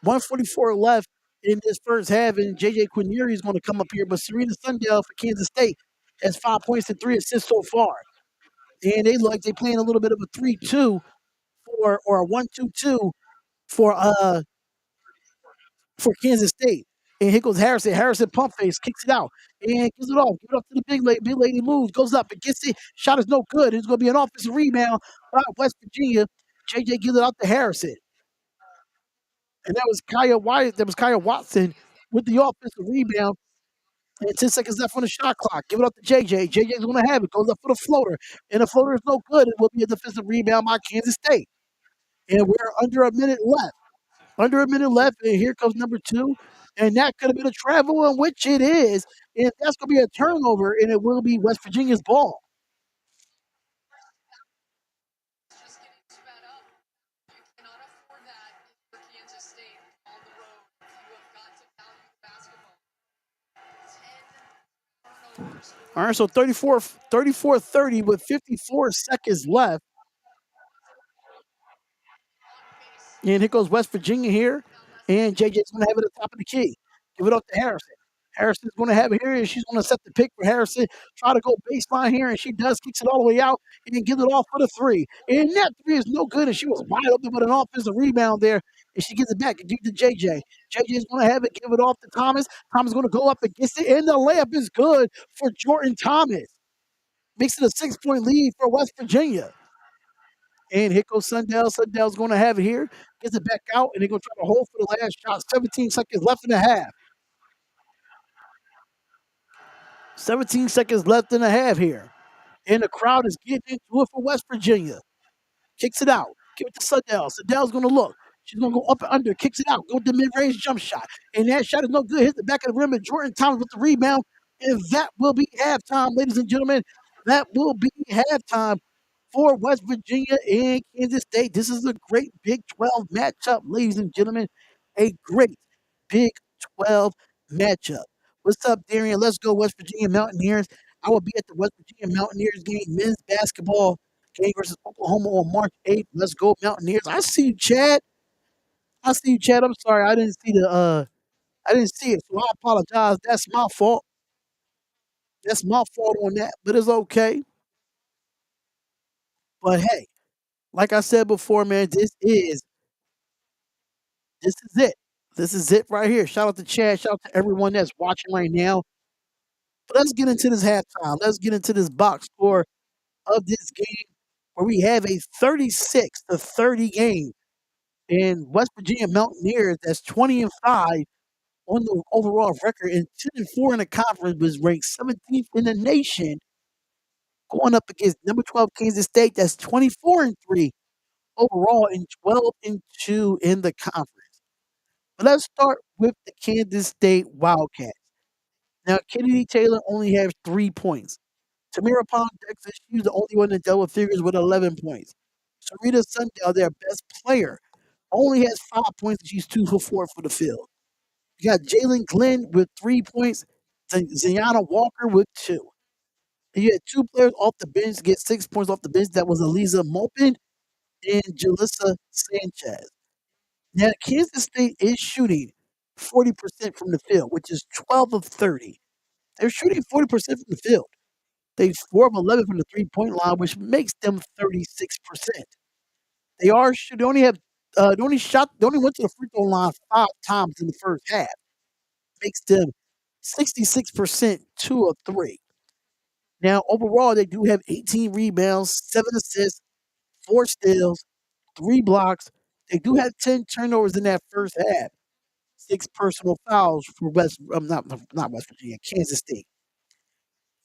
144 left in this first half, and JJ Quinieri is going to come up here. But Serena Sundell for Kansas State has 5 points and 3 assists so far. And they look like they're playing a little bit of a 3-2 for or a 1-2-2 for Kansas State. And here goes Harrison. Harrison pump face, kicks it out, and gives it off. Give it up to the big lady. Big lady moves, goes up, and gets it. Shot is no good. It's going to be an offensive rebound by West Virginia. JJ gives it out to Harrison. And that was Kaya Wyatt. That was Kaya Watson with the offensive rebound. And 10 seconds left on the shot clock. Give it up to JJ. JJ's going to have it. Goes up for the floater. And the floater is no good. It will be a defensive rebound by Kansas State. And we're under a minute left. Under a minute left. And here comes number 2. And that could have been a travel, in which it is. And that's going to be a turnover. And it will be West Virginia's ball. All right, so 34-30 with 54 seconds left. And here goes West Virginia here. And JJ's going to have it at the top of the key. Give it up to Harrison. Harrison's going to have it here, and she's going to set the pick for Harrison. Try to go baseline here, and she does. Kicks it all the way out, and then gives it off for the 3. And that 3 is no good, and she was wide open with an offensive rebound there, and she gives it back and gives it to JJ. JJ's going to have it, give it off to Thomas. Thomas is going to go up and gets it, and the layup is good for Jordan Thomas. Makes it a 6-point lead for West Virginia. And here goes Sundell. Sundell's going to have it here. Gets it back out, and they're going to try to hold for the last shot. 17 seconds left in the half. 17 seconds left in the half here. And the crowd is getting into it for West Virginia. Kicks it out. Give it to Sundell. Sundell's going to look. She's going to go up and under. Kicks it out. Go to the mid-range jump shot. And that shot is no good. Hits the back of the rim. And Jordan Thomas with the rebound. And that will be halftime, ladies and gentlemen. That will be halftime for West Virginia and Kansas State. This is a great Big 12 matchup, ladies and gentlemen. A great Big 12 matchup. What's up, Darian? Let's go, West Virginia Mountaineers. I will be at the West Virginia Mountaineers game, men's basketball game versus Oklahoma on March 8th. Let's go, Mountaineers. I see you, Chad. I see you, Chad. I'm sorry. I didn't see it, so I apologize. That's my fault. That's my fault on that, but it's okay. But hey, like I said before, man, this is it. This is it right here. Shout out to Chad. Shout out to everyone that's watching right now. But let's get into this halftime. Let's get into this box score of this game where we have a 36-30 game. And West Virginia Mountaineers, that's 20-5 on the overall record and 10-4 in the conference, was ranked 17th in the nation, going up against number 12 Kansas State, that's 24-3 overall and 12-2 in the conference. But let's start with the Kansas State Wildcats. Now, Kennedy Taylor only has 3 points. Tamira Pond-Dexter, she's the only one in double figures with 11 points. Sarita Sundell, their best player, only has 5 points, and she's 2 for 4 for the field. You got Jalen Glenn with 3 points, Zayana Walker with 2. And you had 2 players off the bench get 6 points off the bench. That was Eliza Mopin and Jalissa Sanchez. Now, Kansas State is shooting 40% from the field, which is 12 of 30. They're shooting 40% from the field. They 4 of 11 from the three-point line, which makes them 36%. They only have they only went to the free throw line 5 times in the first half. Makes them 66% 2 of 3. Now, overall, they do have 18 rebounds, 7 assists, 4 steals, 3 blocks. They do have 10 turnovers in that first half. 6 personal fouls for not West Virginia, Kansas State.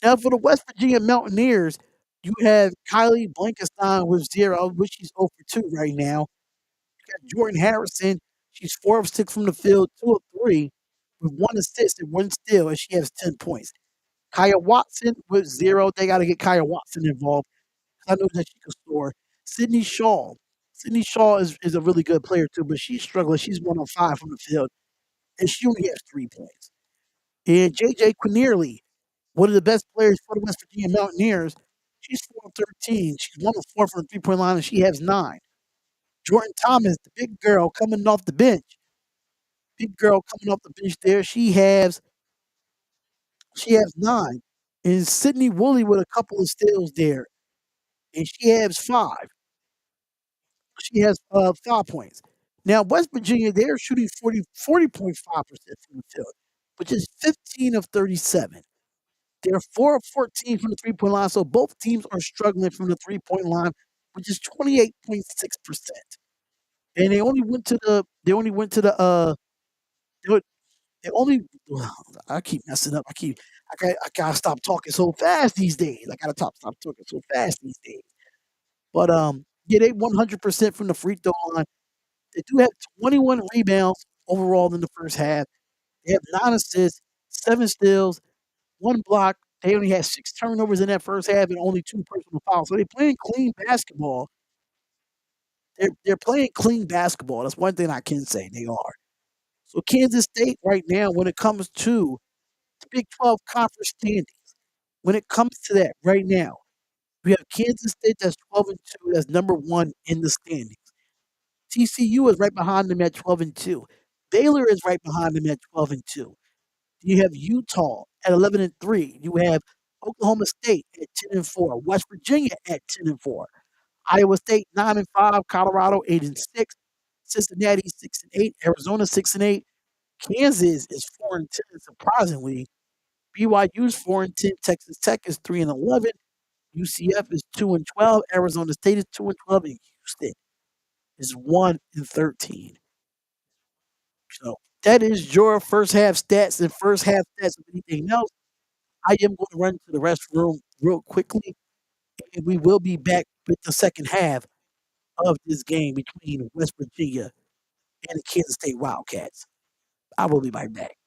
Now for the West Virginia Mountaineers, you have Kylie Blankenstein with 0, which she's 0 for 2 right now. You got Jordan Harrison, she's 4 of 6 from the field, 2 of 3, with 1 assist and 1 steal, and she has 10 points. Kaya Watson with 0. They got to get Kaya Watson involved. I know that she can score. Sydney Shaw. Sydney Shaw is a really good player too, but she's struggling. She's 1 on 5 from the field, and she only has 3 points. And JJ Quinierly, one of the best players for the West Virginia Mountaineers, she's 4 of 13. She's 1 of 4 from the three-point line, and she has 9. Jordan Thomas, the big girl coming off the bench. Big girl coming off the bench there. She has 9. And Sydney Woolley with a couple of steals there. And she has 5. She has 5 points. Now, West Virginia, they're shooting 40.5% from the field, which is 15 of 37. They're 4 of 14 from the three-point line, so both teams are struggling from the three-point line, which is 28.6%. And they only went to the they would- they only I keep messing up. I gotta stop talking so fast these days. I gotta stop talking so fast these days. But yeah, they 100% from the free throw line. They do have 21 rebounds overall in the first half. They have 9 assists, 7 steals, 1 block. They only had 6 turnovers in that first half and only 2 personal fouls. So they're playing clean basketball. They're playing clean basketball. That's one thing I can say they are. So Kansas State right now, when it comes to the Big 12 conference standings, when it comes to that right now, we have Kansas State that's 12 and 2, that's number 1 in the standings. TCU is right behind them at 12 and 2. Baylor is right behind them at 12 and 2. You have Utah at 11 and 3. You have Oklahoma State at 10 and 4. West Virginia at 10 and 4. Iowa State 9 and 5. Colorado 8 and 6. Cincinnati 6 and 8. Arizona 6 and 8. Kansas is 4 and 10. Surprisingly, BYU is 4 and 10. Texas Tech is 3 and 11. UCF is 2 and 12. Arizona State is 2 and 12, and Houston is 1 and 13. So that is your first half stats and first half stats of anything else. I am going to run to the restroom real quickly, and we will be back with the second half of this game between West Virginia and the Kansas State Wildcats. I will be right back.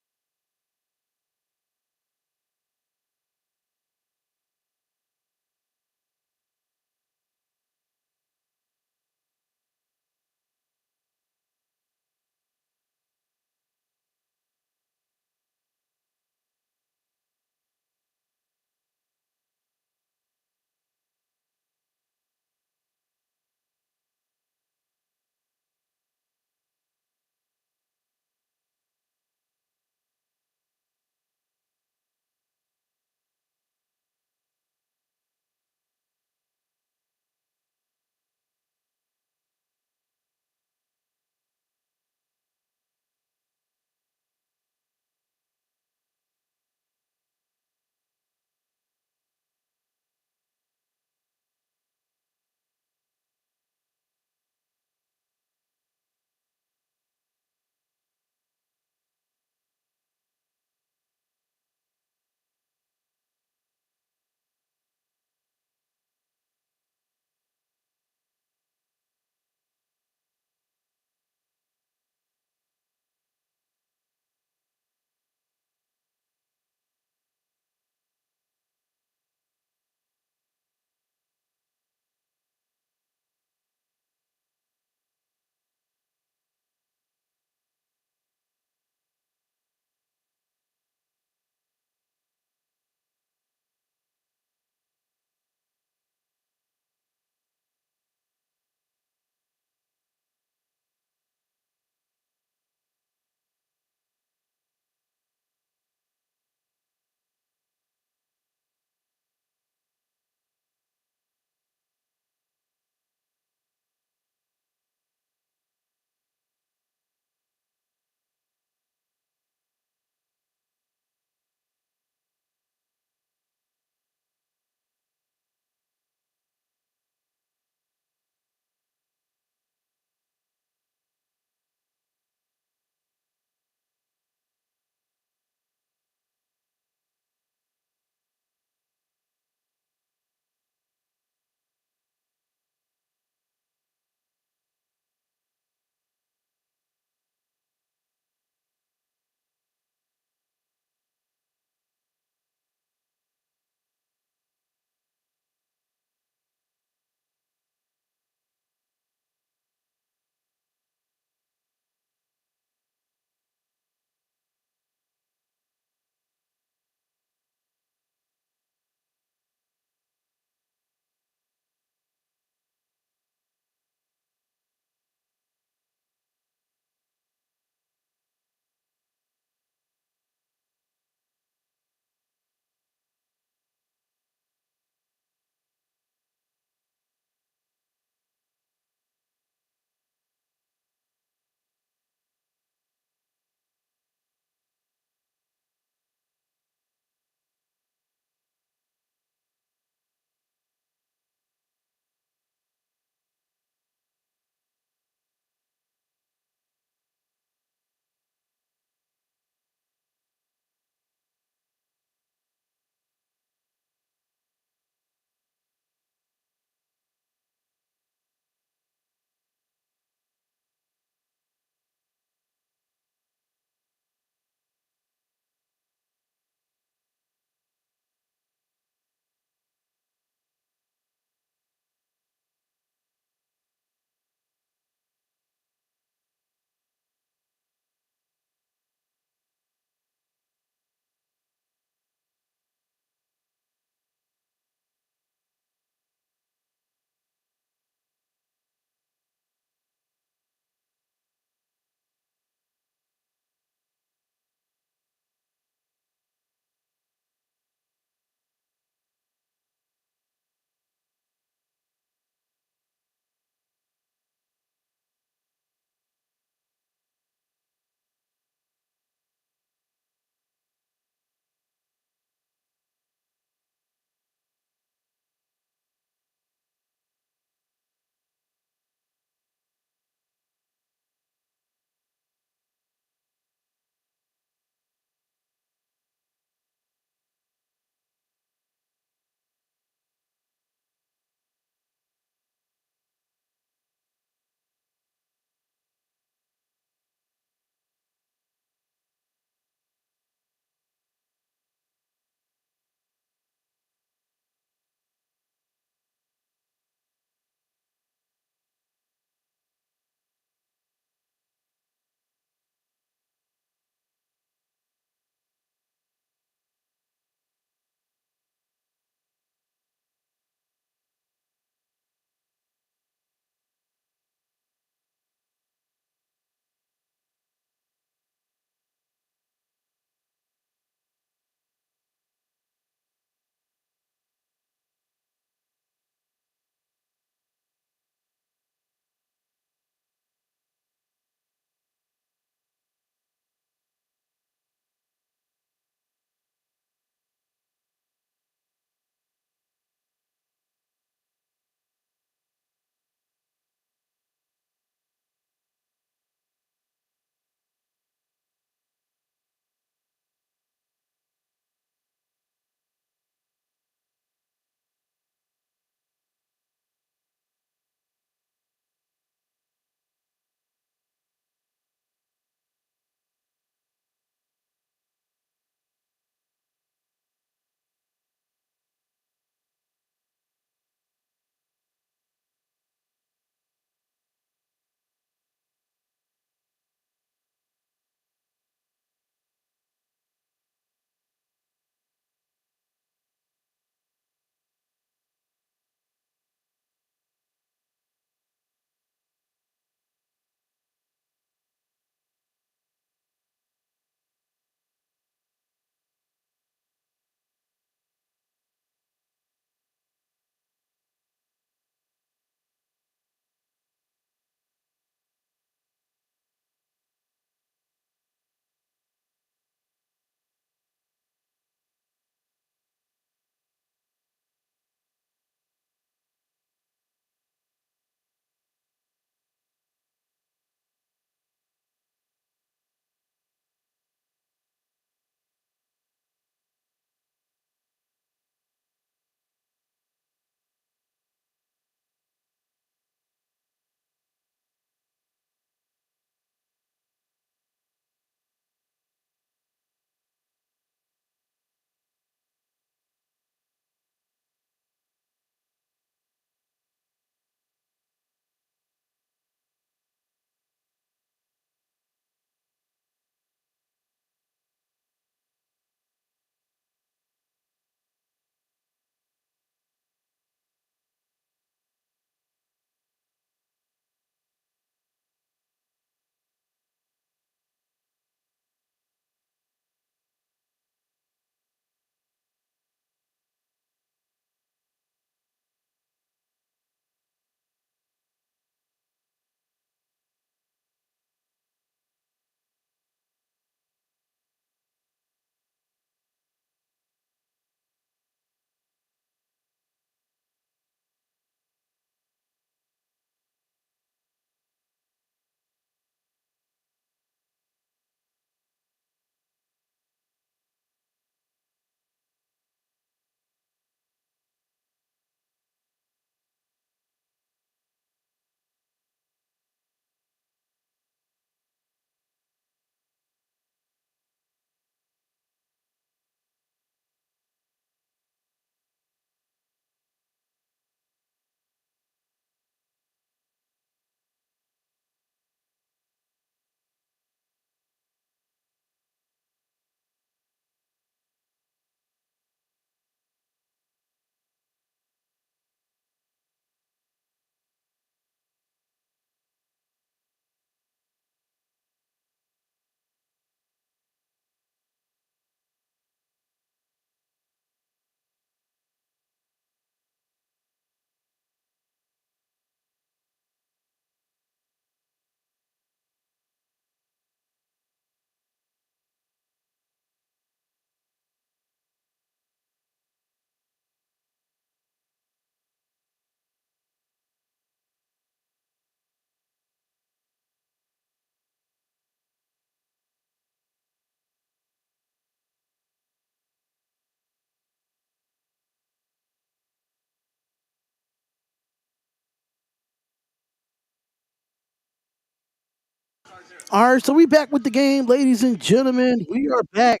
All right, so we back with the game, ladies and gentlemen. We are back.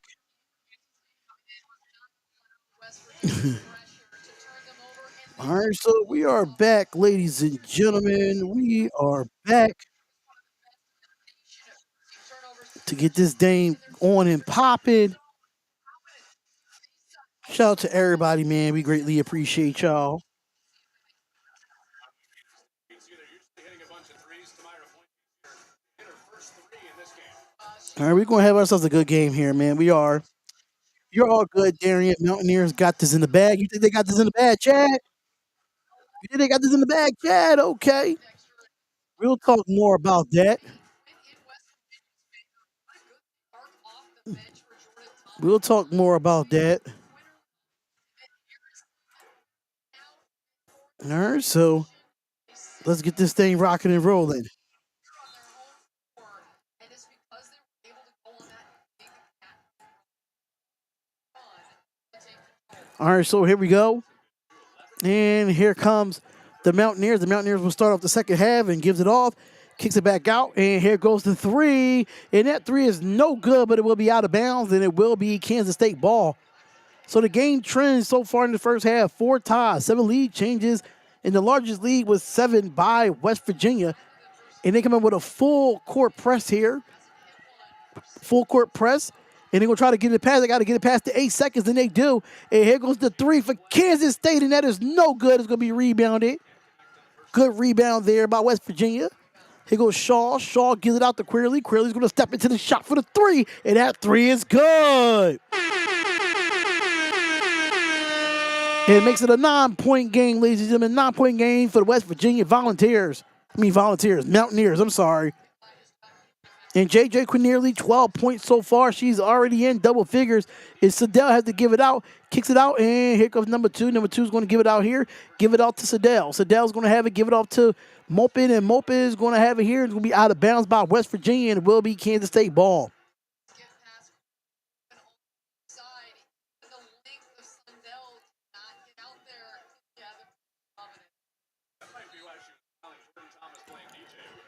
All right, so we are back, ladies and gentlemen. We are back to get this game on and popping. Shout out to everybody, man. We greatly appreciate y'all. All right, we're gonna have ourselves a good game here, man. We are. You're all good, Darian. Mountaineers got this in the bag. You think they got this in the bag, Chad? You think they got this in the bag, Chad? Okay. We'll talk more about that. We'll talk more about that. All right, so let's get this thing rocking and rolling. All right, so here we go. And here comes the Mountaineers. The Mountaineers will start off the second half and gives it off, kicks it back out, and here goes the three. And that three is no good, but it will be out of bounds, and it will be Kansas State ball. So the game trends so far in the first half, 4 ties, 7 lead changes, and the largest lead was 7 by West Virginia. And they come in with a full court press here. Full court press. And they're going to try to get it past. They got to get it past the 8 seconds, and they do. And here goes the three for Kansas State, and that is no good. It's going to be rebounded. Good rebound there by West Virginia. Here goes Shaw. Shaw gives it out to Queerly. Queerly's going to step into the shot for the three, and that three is good. And it makes it a 9-point game, ladies and gentlemen. 9-point game for the West Virginia Mountaineers. I'm sorry. And J.J. Quinierly, 12 points so far. She's already in double figures. And Sedell has to give it out, kicks it out, and here comes number 2. Number 2 is going to give it out here, give it out to Sedell. Sedell's going to have it, give it off to Mopin, and Mopin is going to have it here. It's going to be out of bounds by West Virginia, and it will be Kansas State ball.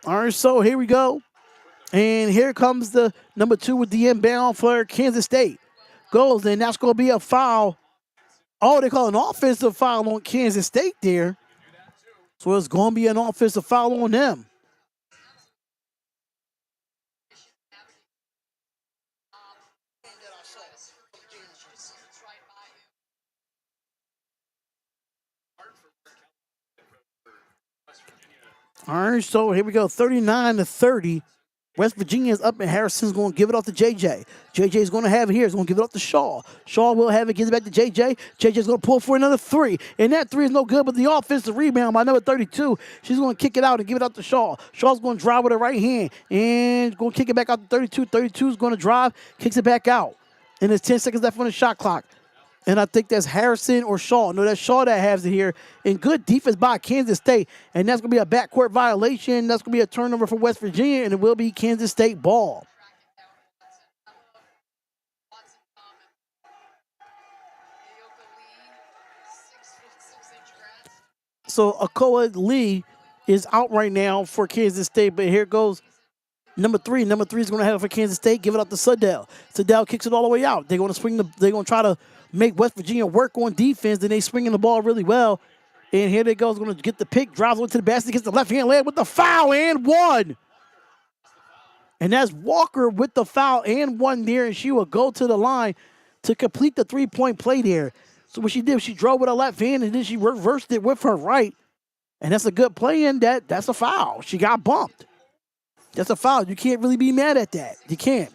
All right, so here we go. And here comes the number 2 with the inbound for Kansas State. Goes, and that's going to be a foul. Oh, they call an offensive foul on Kansas State there. So it's going to be an offensive foul on them. All right, so here we go, 39-30. West Virginia is up, and Harrison's going to give it off to JJ. JJ's going to have it here. He's going to give it off to Shaw. Shaw will have it, gives it back to JJ. JJ's going to pull for another three, and that three is no good, but the offensive rebound by number 32. She's going to kick it out and give it out to Shaw. Shaw's going to drive with her right hand and going to kick it back out to 32. 32 is going to drive, kicks it back out. And there's 10 seconds left on the shot clock. And I think that's Harrison or Shaw. No, that's Shaw that has it here. And good defense by Kansas State. And that's going to be a backcourt violation. That's going to be a turnover for West Virginia, and it will be Kansas State ball. So Akoa Lee is out right now for Kansas State, but here goes number 3. Number 3 is going to have it for Kansas State. Give it up to Sedell. Sedell kicks it all the way out. They're going to try to make West Virginia work on defense, and they swinging the ball really well. And here they go. Is going to get the pick, drives onto the basket, gets the left hand layup with the foul and one. And that's Walker with the foul and one there, and she will go to the line to complete the 3-point play there. So what she did, she drove with her left hand, and then she reversed it with her right. And that's a good play, and that's a foul. She got bumped. That's a foul. You can't really be mad at that. You can't.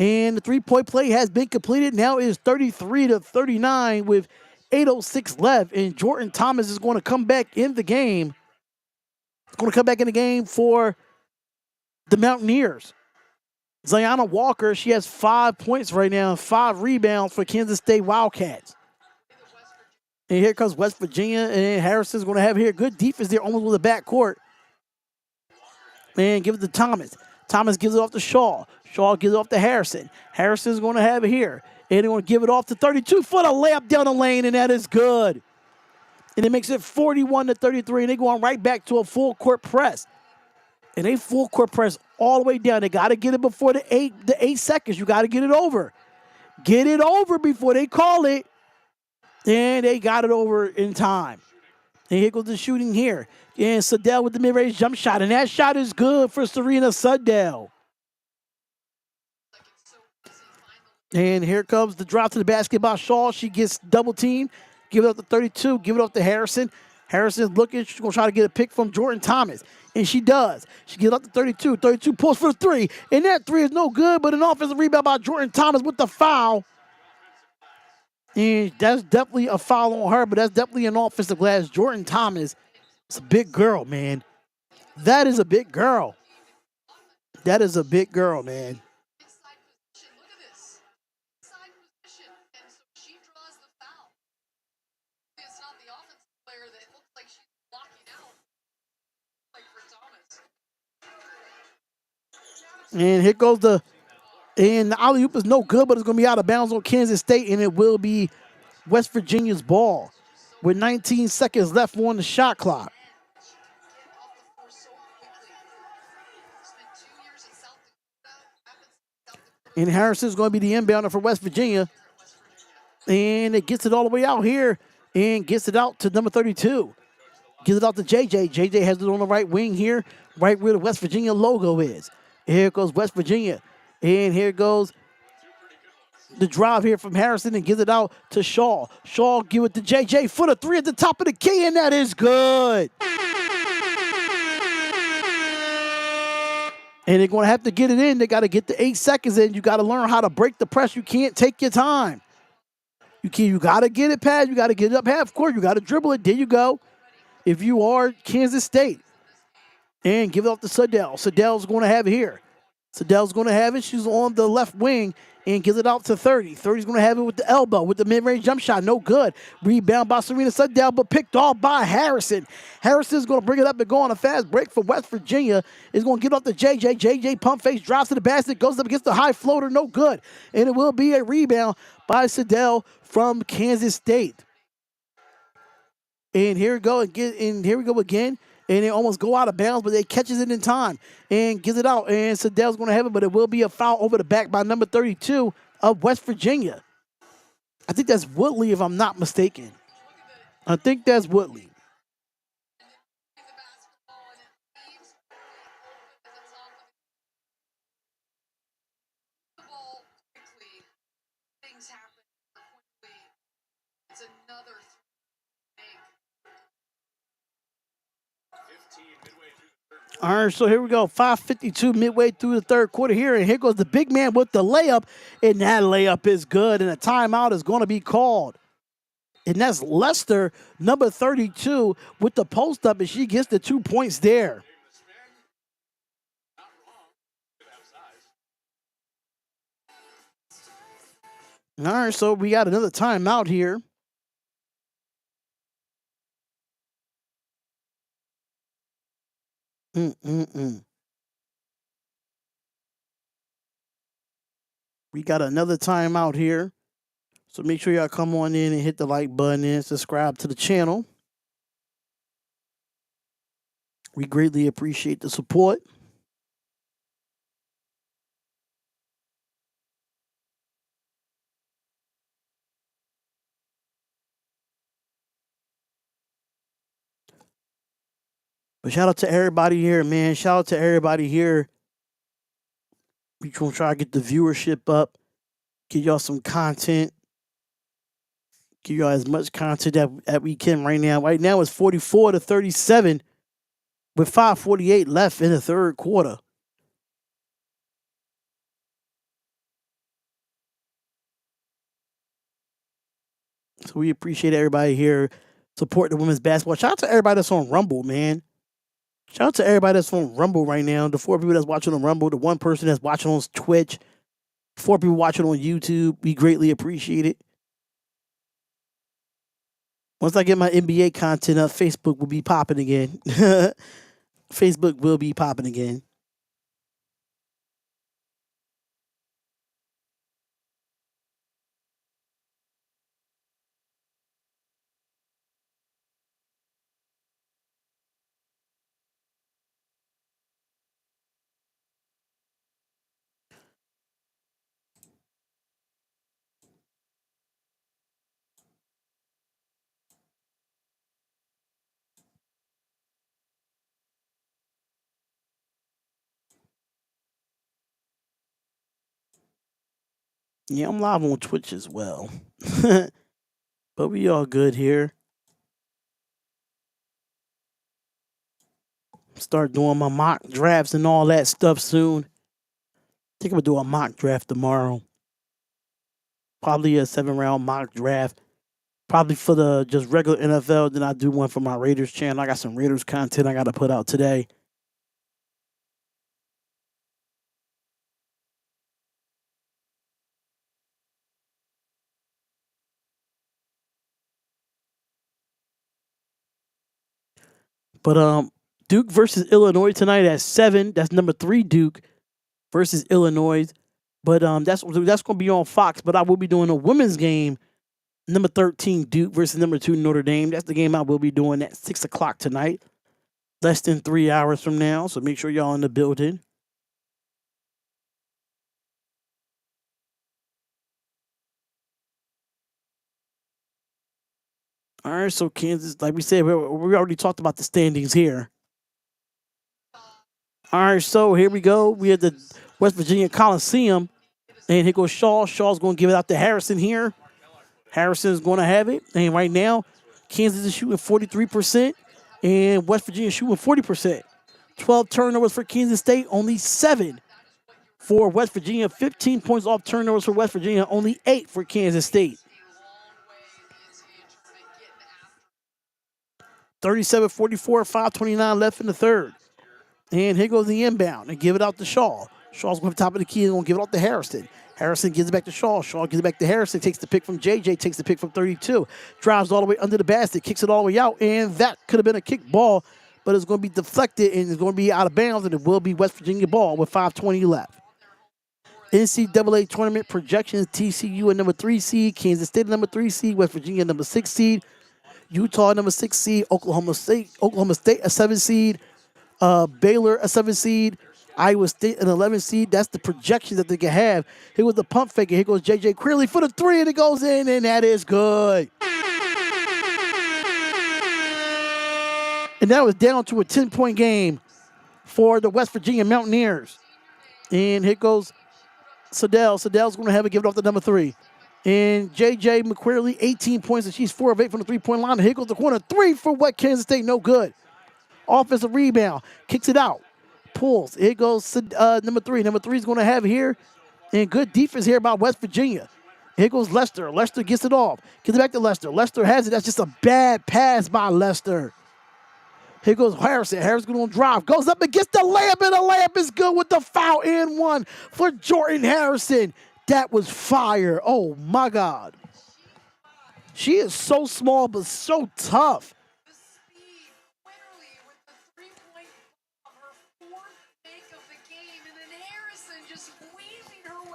And the 3-point play has been completed. Now it is 33-39 with 8:06 left. And Jordan Thomas is going to come back in the game. He's going to come back in the game for the Mountaineers. Zayana Walker, she has 5 points right now, 5 rebounds for Kansas State Wildcats. And here comes West Virginia, and Harrison's going to have here good defense there, almost with a backcourt. And give it to Thomas. Thomas gives it off to Shaw. Shaw gives it off to Harrison. Harrison's going to have it here. And they're going to give it off to 32 for the layup down the lane, and that is good. And it makes it 41-33, and they're going right back to a full court press. And they full court press all the way down. They got to get it before the 8 seconds. You got to get it over. Get it over before they call it. And they got it over in time. And here goes the shooting here. And Sudell with the mid-range jump shot. And that shot is good for Serena Sudell. And here comes the drop to the basket by Shaw. She gets double teamed. Give it up to 32. Give it up to Harrison. Harrison's looking. She's going to try to get a pick from Jordan Thomas. And she does. She gets up to 32. 32 pulls for the three. And that three is no good, but an offensive rebound by Jordan Thomas with the foul. And that's definitely a foul on her, but that's definitely an offensive glass. Jordan Thomas is a big girl, man. That is a big girl. That is a big girl, man. And here goes the alley-oop is no good, but it's going to be out of bounds on Kansas State, and it will be West Virginia's ball with 19 seconds left on the shot clock. And Harrison's going to be the inbounder for West Virginia. And it gets it all the way out here and gets it out to number 32. Gives it out to JJ. JJ has it on the right wing here, right where the West Virginia logo is. Here goes West Virginia. And here goes the drive here from Harrison and gives it out to Shaw. Shaw give it to JJ for the three at the top of the key, and that is good. And they're going to have to get it in. They got to get the 8 seconds in. You got to learn how to break the press. You can't take your time. You got to get it past. You got to get it up half court. You got to dribble it. There you go. If you are Kansas State. And give it off to Sudell. Sudell's going to have it here. Sudell's going to have it. She's on the left wing and gives it out to 30. 30's going to have it with the elbow, with the mid-range jump shot. No good. Rebound by Serena Sudell, but picked off by Harrison. Harrison's going to bring it up and go on a fast break for West Virginia. Is going to get off to JJ. JJ pump face, drops to the basket, goes up against the high floater. No good. And it will be a rebound by Sudell from Kansas State. And here we go again. And here we go again. And they almost go out of bounds, but they catches it in time and gives it out. And Sudell's going to have it, but it will be a foul over the back by number 32 of West Virginia. I think that's Woodley, if I'm not mistaken. I think that's Woodley. All right, so here we go. 5:52 midway through the third quarter here. And here goes the big man with the layup. And that layup is good. And a timeout is going to be called. And that's Lester, number 32, with the post up. And she gets the 2 points there. All right, so we got another timeout here. We got another timeout here. So make sure y'all come on in and hit the like button and subscribe to the channel. We greatly appreciate the support. But shout out to everybody here, man. Shout out to everybody here. We gonna try to get the viewership up, give y'all some content, give y'all as much content that we can right now. Right now it's 44-37 with 5:48 left in the third quarter. So we appreciate everybody here support the women's basketball. Shout out to everybody that's on Rumble, man. Shout out to everybody that's on Rumble right now. The 4 people that's watching on Rumble, the 1 person that's watching on Twitch, 4 people watching on YouTube. We greatly appreciate it. Once I get my NBA content up, Facebook will be popping again. Facebook will be popping again. Yeah, I'm live on Twitch as well. But we all good here. Start doing my mock drafts and all that stuff soon. Think I'm gonna do a mock draft tomorrow. Probably a 7-round mock draft. Probably for the just regular NFL. Then I do one for my Raiders channel. I got some Raiders content I gotta put out today. But Duke versus Illinois tonight at 7. That's number 3 Duke versus Illinois. But that's gonna be on Fox. But I will be doing a women's game. Number 13 Duke versus number 2 Notre Dame. That's the game I will be doing at 6 o'clock tonight. Less than 3 hours from now. So make sure y'all in the building. All right, so Kansas, like we said, we already talked about the standings here. All right, so here we go. We had the West Virginia Coliseum, and here goes Shaw. Shaw's going to give it out to Harrison here. Harrison's going to have it, and right now, Kansas is shooting 43%, and West Virginia is shooting 40%. 12 turnovers for Kansas State, only 7 for West Virginia. 15 points off turnovers for West Virginia, only 8 for Kansas State. 37-44, 5:29 left in the third. And here goes the inbound and give it out to Shaw. Shaw's going to top of the key and going to give it out to Harrison. Harrison gives it back to Shaw. Shaw gives it back to Harrison. Takes the pick from JJ. Takes the pick from 32. Drives all the way under the basket. Kicks it all the way out. And that could have been a kick ball, but it's going to be deflected and it's going to be out of bounds. And it will be West Virginia ball with 5:20 left. NCAA tournament projections: TCU at number 3 seed. Kansas State at number 3 seed. West Virginia at number 6 seed. Utah at number 6 seed. Oklahoma State a 7 seed. Baylor a 7 seed, Iowa State an 11 seed. That's the projection that they can have. Here was the pump fake. Here goes JJ Queerly for the 3, and it goes in, and that is good. And that was down to a 10-point game for the West Virginia Mountaineers. And here goes Sadell. Sadell's going to have it give it off to number 3. And JJ McQuarrie, 18 points, and she's 4 of 8 from the 3-point line. And here goes the corner 3 for what Kansas State, no good. Offensive rebound, kicks it out, pulls. It goes number 3. Number 3 is going to have it here. And good defense here by West Virginia. Here goes Lester. Lester gets it off. Gets it back to Lester. Lester has it. That's just a bad pass by Lester. Here goes Harrison. Harrison going to drive. Goes up and gets the layup, and the layup is good with the foul and 1 for Jordan Harrison. That was fire. Oh, my God. She is so small but so tough.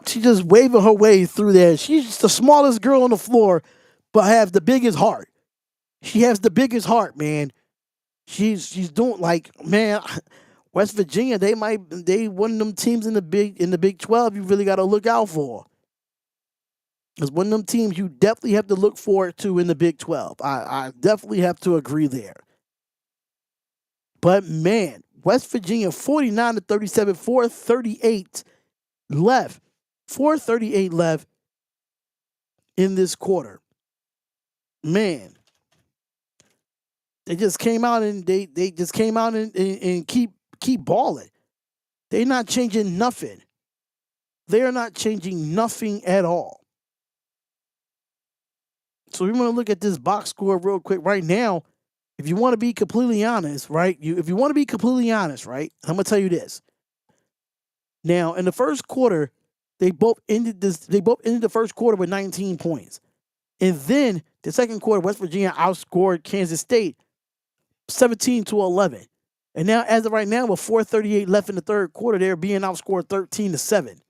She just waving her way through there. She's just the smallest girl on the floor, but has the biggest heart. She has the biggest heart, man. She's doing like, man, West Virginia, they one of them teams in the Big 12 you really got to look out for. It's one of them teams you definitely have to look forward to in the Big 12. I definitely have to agree there. But man, West Virginia 49-37, 4:38 left. 4:38 left in this quarter. Man, they just came out and they just came out and keep balling. They're not changing nothing. They're not changing nothing at all. So we want to look at this box score real quick right now. If you want to be completely honest, right? If you want to be completely honest, right? I'm gonna tell you this. Now, in the first quarter, they both ended the first quarter with 19 points. And then the second quarter, West Virginia outscored Kansas State 17-11. And now, as of right now, with 4:38 left in the third quarter, they're being outscored 13-7.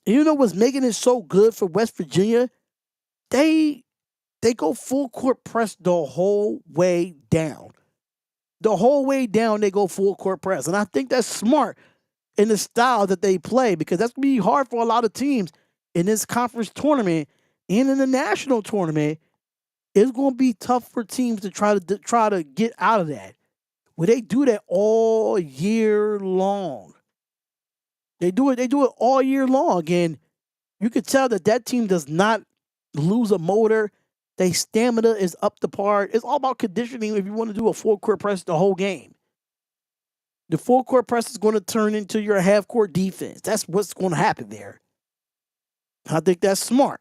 And you know what's making it so good for West Virginia? They go full court press the whole way down. The whole way down, they go full court press. And I think that's smart in the style that they play, because that's going to be hard for a lot of teams in this conference tournament and in the national tournament. It's going to be tough for teams to try to get out of that. Well, they do that all year long. They do it all year long. And You could tell that team does not lose a motor. Their stamina is up to par. It's all about conditioning if you want to do a full court press the whole game. The full court press is going to turn into your half court defense. That's what's going to happen there. I think that's smart.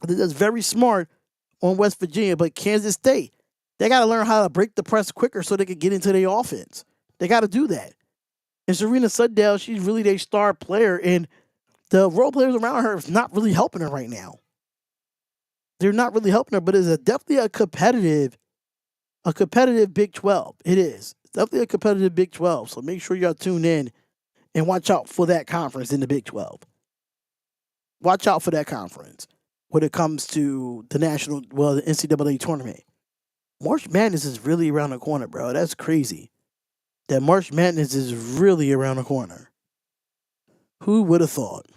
I think that's very smart on West Virginia. But Kansas State, they got to learn how to break the press quicker so they can get into their offense. They got to do that. And Serena Sundell, she's really their star player. And the role players around her is not really helping her right now. They're not really helping her, but it's definitely a competitive Big 12. It is. It's definitely a competitive Big 12. So make sure y'all tune in and watch out for that conference in the Big 12. Watch out for that conference when it comes to the the NCAA tournament. March Madness is really around the corner, bro. That's crazy. That March Madness is really around the corner. Who would have thought?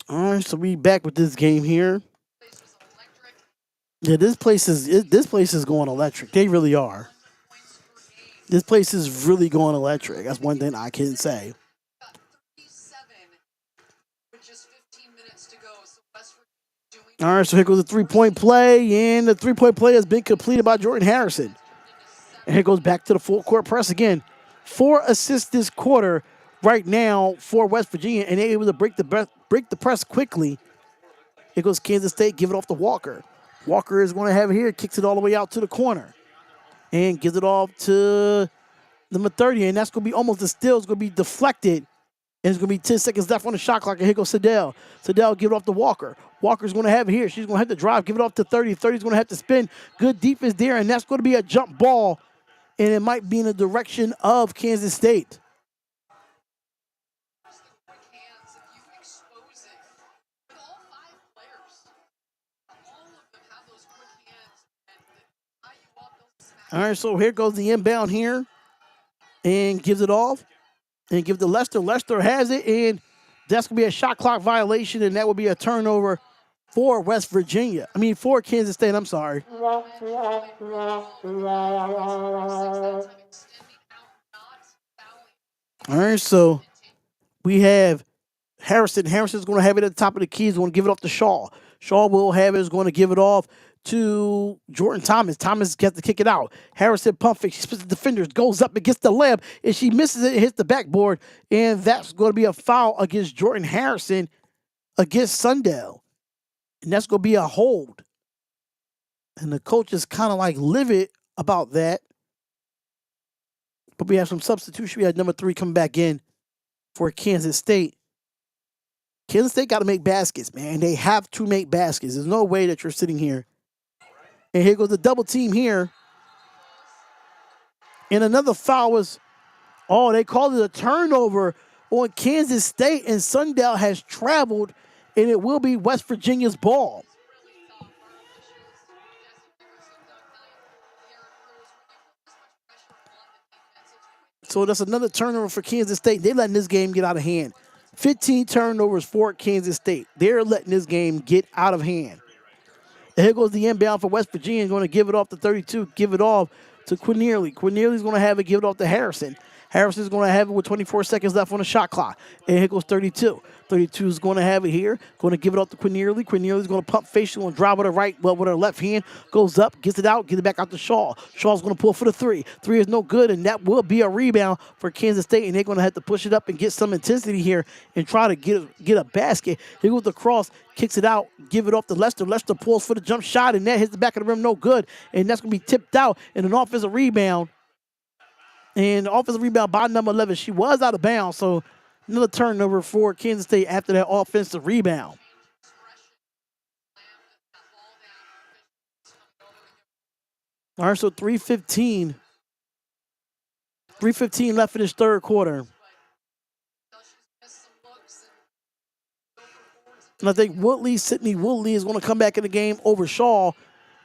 All right, so we back with this game here. Yeah, this place is going electric. They really are. This place is really going electric. That's one thing I can say. All right, so here goes the three-point play, and the three-point play has been completed by Jordan Harrison. And here goes back to the full court press again. 4 assists this quarter right now for West Virginia, and they're able to break the press quickly. Here goes Kansas State, give it off to Walker. Walker is going to have it here, kicks it all the way out to the corner, and gives it off to number 30, and that's going to be almost the steal. It's going to be deflected, and it's going to be 10 seconds left on the shot clock, and here goes Sedell. Sedell give it off to Walker. Walker's going to have it here. She's going to have to drive, give it off to 30. 30's going to have to spin. Good defense there, and that's going to be a jump ball, and it might be in the direction of Kansas State. All right, so here goes the inbound here, and gives it off, and give it to Lester. Lester has it, and that's going to be a shot clock violation, and that will be a turnover for West Virginia. For Kansas State, I'm sorry. All right, so we have Harrison. Harrison's going to have it at the top of the key. He's going to give it off to Shaw. Shaw will have it. Is going to give it off to Jordan Thomas. Thomas gets to kick it out. Harrison pump fake. She splits the defenders, goes up against the layup, and she misses it and hits the backboard. And that's going to be a foul against Jordan Harrison against Sundell. And that's going to be a hold. And the coach is kind of like livid about that. But we have some substitution. We had number 3 come back in for Kansas State. Kansas State got to make baskets, man. They have to make baskets. There's no way that you're sitting here. And here goes the double team here. And another foul was, they called it a turnover on Kansas State, and Sundell has traveled, and it will be West Virginia's ball. So that's another turnover for Kansas State. They're letting this game get out of hand. 15 turnovers for Kansas State. They're letting this game get out of hand. And here goes the inbound for West Virginia. Going to give it off to 32. Give it off to Quinnearly. Quinnearly's going to have it. Give it off to Harrison. Harrison's going to have it with 24 seconds left on the shot clock. And here goes 32. 32 is going to have it here. Going to give it off to Quinnearly. Quinnearly's going to pump face. She's going to drive with her left hand. Goes up, gets it out, gets it back out to Shaw. Shaw's going to pull for the 3. 3 is no good, and that will be a rebound for Kansas State. And they're going to have to push it up and get some intensity here and try to get a basket. Here goes the cross. Kicks it out, give it off to Lester. Lester pulls for the jump shot, and that hits the back of the rim, no good. And that's going to be tipped out, and an offensive rebound. And offensive rebound by number 11. She was out of bounds, so another turnover for Kansas State after that offensive rebound. All right, so 3:15 left in this third quarter. And I think Sydney Woodley is going to come back in the game over Shaw,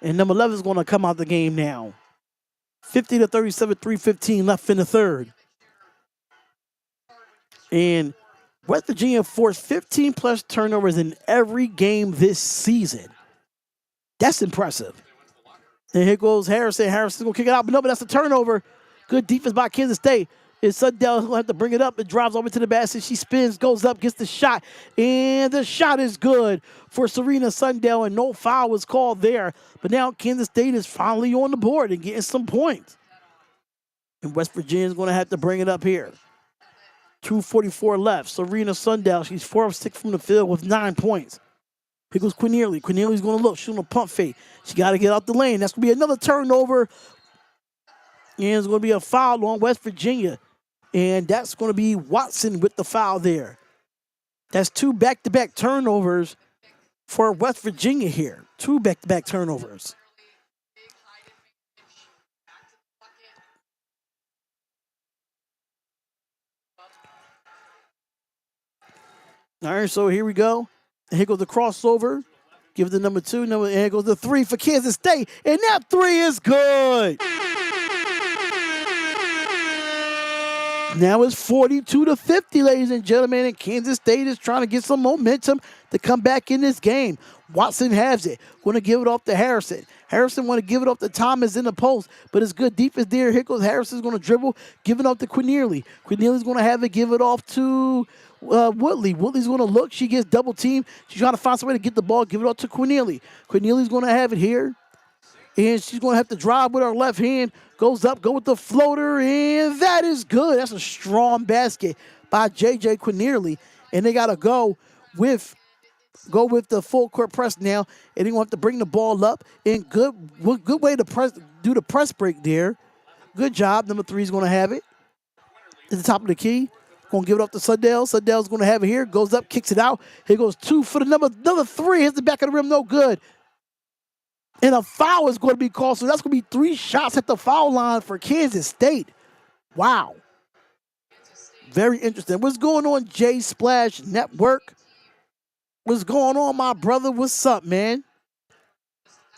and number 11 is going to come out the game now. 50-37, 3:15 left in the third. And West Virginia forced 15 plus turnovers in every game this season. That's impressive. And here goes Harrison. Harrison's going to kick it out, but no, but that's a turnover. Good defense by Kansas State. And Sundell's going to have to bring it up. It drives over to the basket. She spins, goes up, gets the shot. And the shot is good for Serena Sundell, and no foul was called there. But now Kansas State is finally on the board and getting some points. And West Virginia's going to have to bring it up here. 2:44 left. Serena Sundell, she's 4 of 6 from the field with 9 points. Here goes Quinierly. Quinierly's going to look, shooting a pump fake. She got to get out the lane. That's going to be another turnover. And it's going to be a foul on West Virginia. And that's going to be Watson with the foul there. That's 2 back-to-back turnovers for West Virginia here. 2 back-to-back turnovers. All right, so here we go. And here goes the crossover. Give it to number 2. And here goes the 3 for Kansas State. And that 3 is good. Now it's 42-50, ladies and gentlemen, and Kansas State is trying to get some momentum to come back in this game. Watson has it. Going to give it off to Harrison. Harrison want to give it off to Thomas in the post, but it's good defense there. Here goes Harrison's going to dribble, give it off to Quinierly. Quinierly's going to have it, give it off to Woodley. Woodley's going to look. She gets double teamed. She's trying to find some way to get the ball, give it off to Quinierly. Quinierly's going to have it here. And she's going to have to drive with her left hand. Goes up, go with the floater, and that is good. That's a strong basket by J.J. Quinierly. And they got to go with the full court press now. And they're going to have to bring the ball up. And good way to do the press break there. Good job. Number 3 is going to have it. At the top of the key. Going to give it off to Sundell. Sundell's going to have it here. Goes up, kicks it out. Here goes 2 for the another 3. Hits the back of the rim, no good. And a foul is going to be called. So that's going to be 3 shots at the foul line for Kansas State. Wow. Very interesting. What's going on, J Splash Network? What's going on, my brother? What's up, man?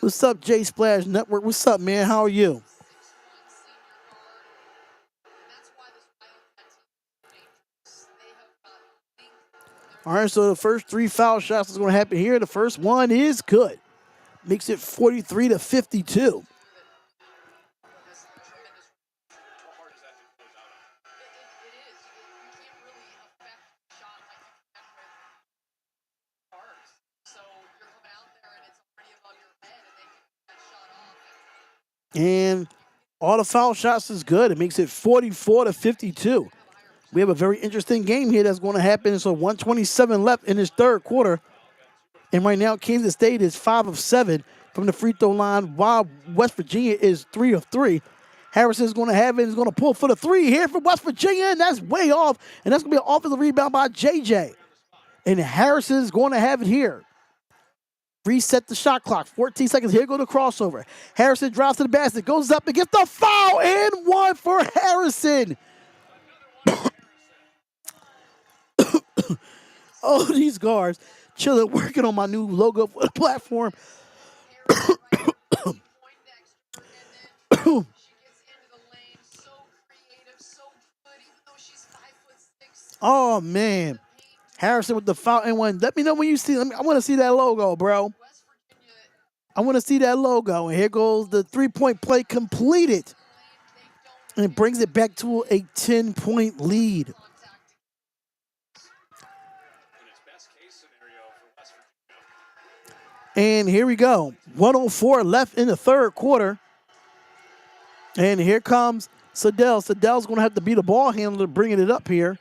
What's up, J Splash Network? What's up, man? How are you? All right, so the first 3 foul shots is going to happen here. The first one is good. Makes it 43-52. And all the foul shots is good. It makes it 44-52. We have a very interesting game here that's going to happen. So 1:27 left in this third quarter. And right now, Kansas State is 5 of 7 from the free throw line, while West Virginia is 3 of 3. Harrison's going to have it. He's going to pull for the 3 here for West Virginia, and that's way off. And that's going to be an offensive rebound by JJ. And Harrison's going to have it here. Reset the shot clock. 14 seconds. Here go the crossover. Harrison drives to the basket, goes up and gets the foul, and 1 for Harrison. Oh, these guards. Chilling, working on my new logo for the platform. Oh, man. Harrison with the foul and 1. Let me know when you see. I want to see that logo, bro. I want to see that logo. And here goes the 3-point play completed. And it brings it back to a 10-point lead. And here we go. 1:04 left in the third quarter. And here comes Sundell. Sundell's going to have to be the ball handler bringing it up here.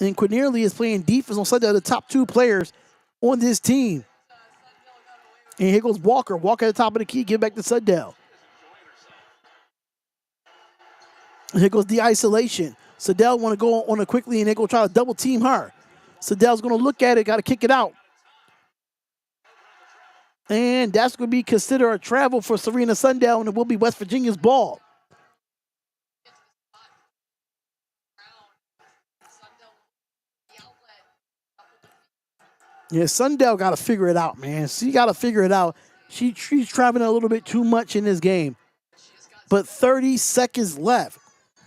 And Quinierly is playing defense on Sundell, the top 2 players on this team. And here goes Walker. Walker at the top of the key. Give back to Sundell. And here goes the isolation. Sundell want to go on it quickly, and they go try to double team her. Sundell's going to look at it, got to kick it out. And that's going to be considered a travel for Serena Sundell, and it will be West Virginia's ball. Yeah, Sundell got to figure it out, man. She got to figure it out. She's traveling a little bit too much in this game. but 30 seconds left.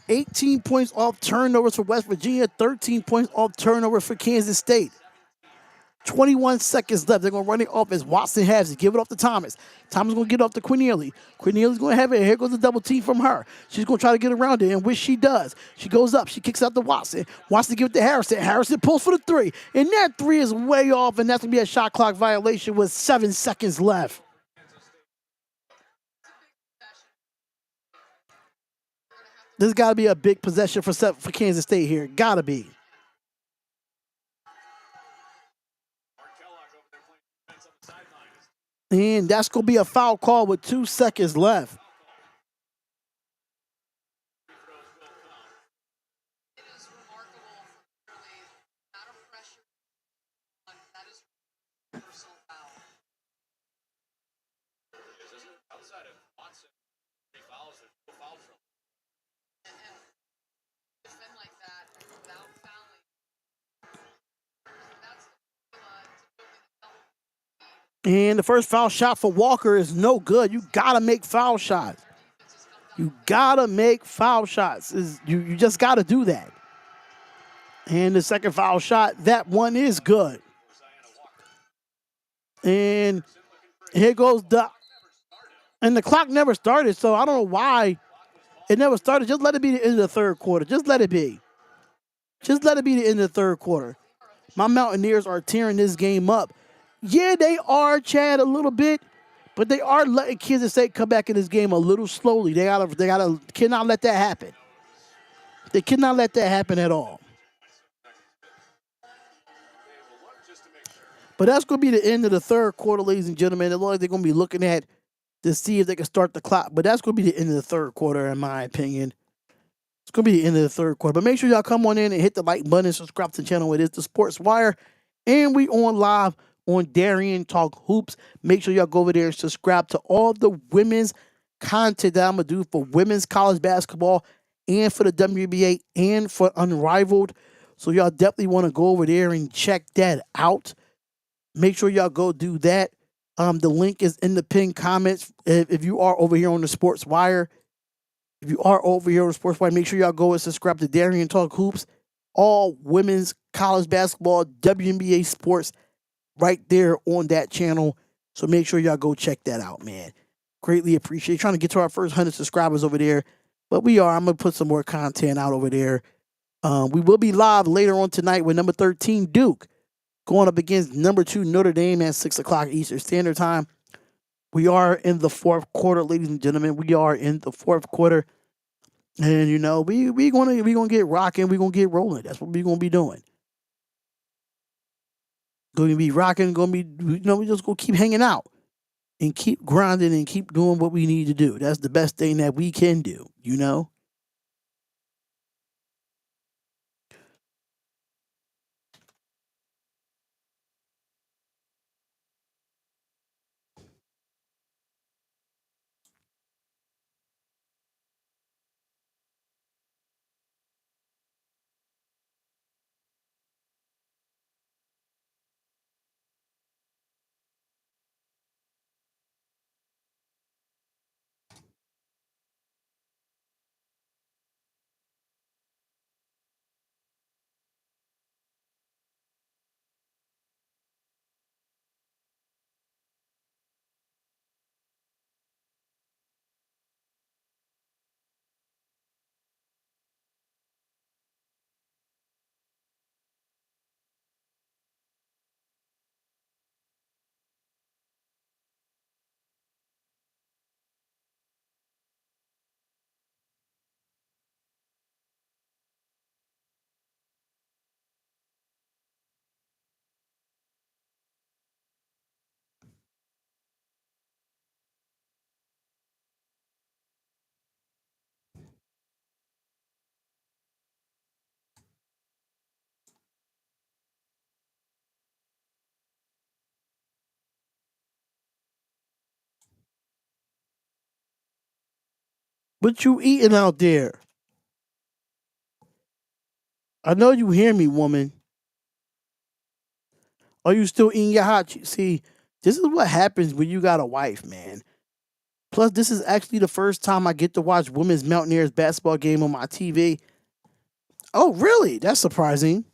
18 points off turnovers for West Virginia, 13 points off turnovers for Kansas State. 21 seconds left. They're going to run it off as Watson has it. Give it off to Thomas. Thomas going to get off to Quinelli. Quinelli's going to have it. Here goes the double team from her. She's going to try to get around it, and which she does. She goes up. She kicks out to Watson. Watson give it to Harrison. Harrison pulls for the three. And that three is way off, and that's going to be a shot clock violation with 7 seconds left. This got to be a big possession for Kansas State here. Got to be. And that's going to be a foul call with 2 seconds left. And the first foul shot for Walker is no good. You got to make foul shots. You got to make foul shots. You just got to do that. And the second foul shot, that one is good. And here goes and the clock never started, so I don't know why it never started. Just let it be the end of the third quarter. Just let it be. Just let it be the end of the third quarter. My Mountaineers are tearing this game up. Yeah, they are, Chad, a little bit, but they are letting Kansas State come back in this game a little slowly. They cannot let that happen. They cannot let that happen at all. But that's going to be the end of the third quarter, ladies and gentlemen. They're going to be looking at to see if they can start the clock. But that's going to be the end of the third quarter, in my opinion. It's going to be the end of the third quarter. But make sure y'all come on in and hit the like button and subscribe to the channel. It is the Sports Wire. And we on live on Darian Talk Hoops. Make sure y'all go over there and subscribe to all the women's content that I'm going to do for women's college basketball and for the WNBA and for Unrivaled. So y'all definitely want to go over there and check that out. Make sure y'all go do that. The link is in the pinned comments. If you are over here on the Sports Wire, make sure y'all go and subscribe to Darian Talk Hoops. All women's college basketball, WNBA sports, right there on that channel. So make sure y'all go check that out, man. Greatly appreciate it. Trying to get to our first 100 subscribers over there. But I'm going to put some more content out over there. We will be live later on tonight with number 13, Duke, going up against number 2, Notre Dame at 6 o'clock Eastern Standard Time. We are in the fourth quarter, ladies and gentlemen. We are in the fourth quarter. And, we gonna get rocking. We're going to get rolling. That's what we're going to be doing. Going to be rocking. We just going to keep hanging out and keep grinding and keep doing what we need to do. That's the best thing that we can do, What you eating out there? I know you hear me, woman. Are you still eating your hot cheese? See, this is what happens when you got a wife, man. Plus, this is actually the first time I get to watch women's Mountaineers basketball game on my TV. Oh, really? That's surprising.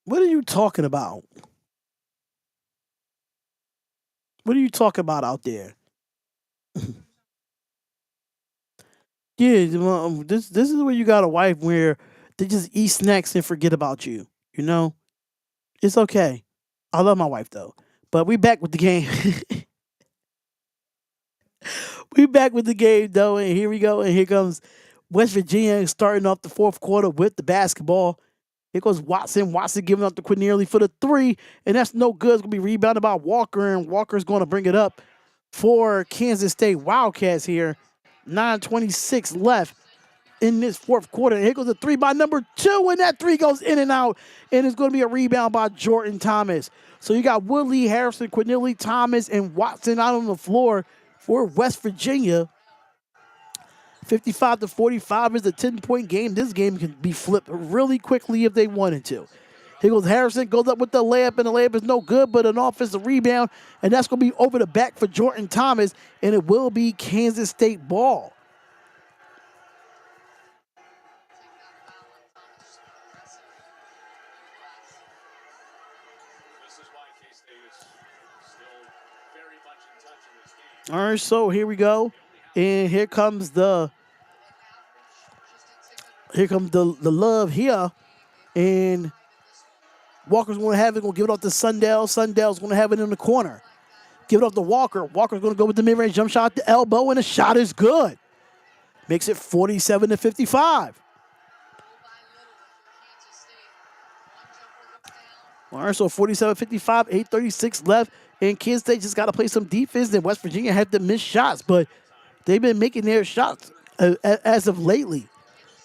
What are you talking about? What are you talking about out there? Yeah, well, this is where you got a wife where they just eat snacks and forget about you. You know, it's okay. I love my wife though, but we back with the game. We back with the game though, and here we go. And here comes West Virginia starting off the fourth quarter with the basketball. Here goes Watson. Watson giving up to Quinierly for the three, and that's no good. It's gonna be rebounded by Walker, and Walker's gonna bring it up for Kansas State Wildcats here. 9:26 left in this fourth quarter. And here goes the three by number two, and that three goes in and out, and it's going to be a rebound by Jordan Thomas. So you got Woodley, Harrison, Quinelli, Thomas, and Watson out on the floor for West Virginia. 55-45 is a 10-point game. This game can be flipped really quickly if they wanted to. Here goes Harrison, goes up with the layup, and the layup is no good, but an offensive rebound, and that's going to be over the back for Jordan Thomas, and it will be Kansas State ball. All right, so here we go, and here comes the love here, and Walker's going to have it, going to give it off to Sundell. Sundell's going to have it in the corner. Give it off to Walker. Walker's going to go with the mid-range jump shot at the elbow, and the shot is good. Makes it 47-55. All right, so 47-55, 8:36 left, and Kansas State just got to play some defense, and West Virginia had to miss shots, but they've been making their shots as of lately.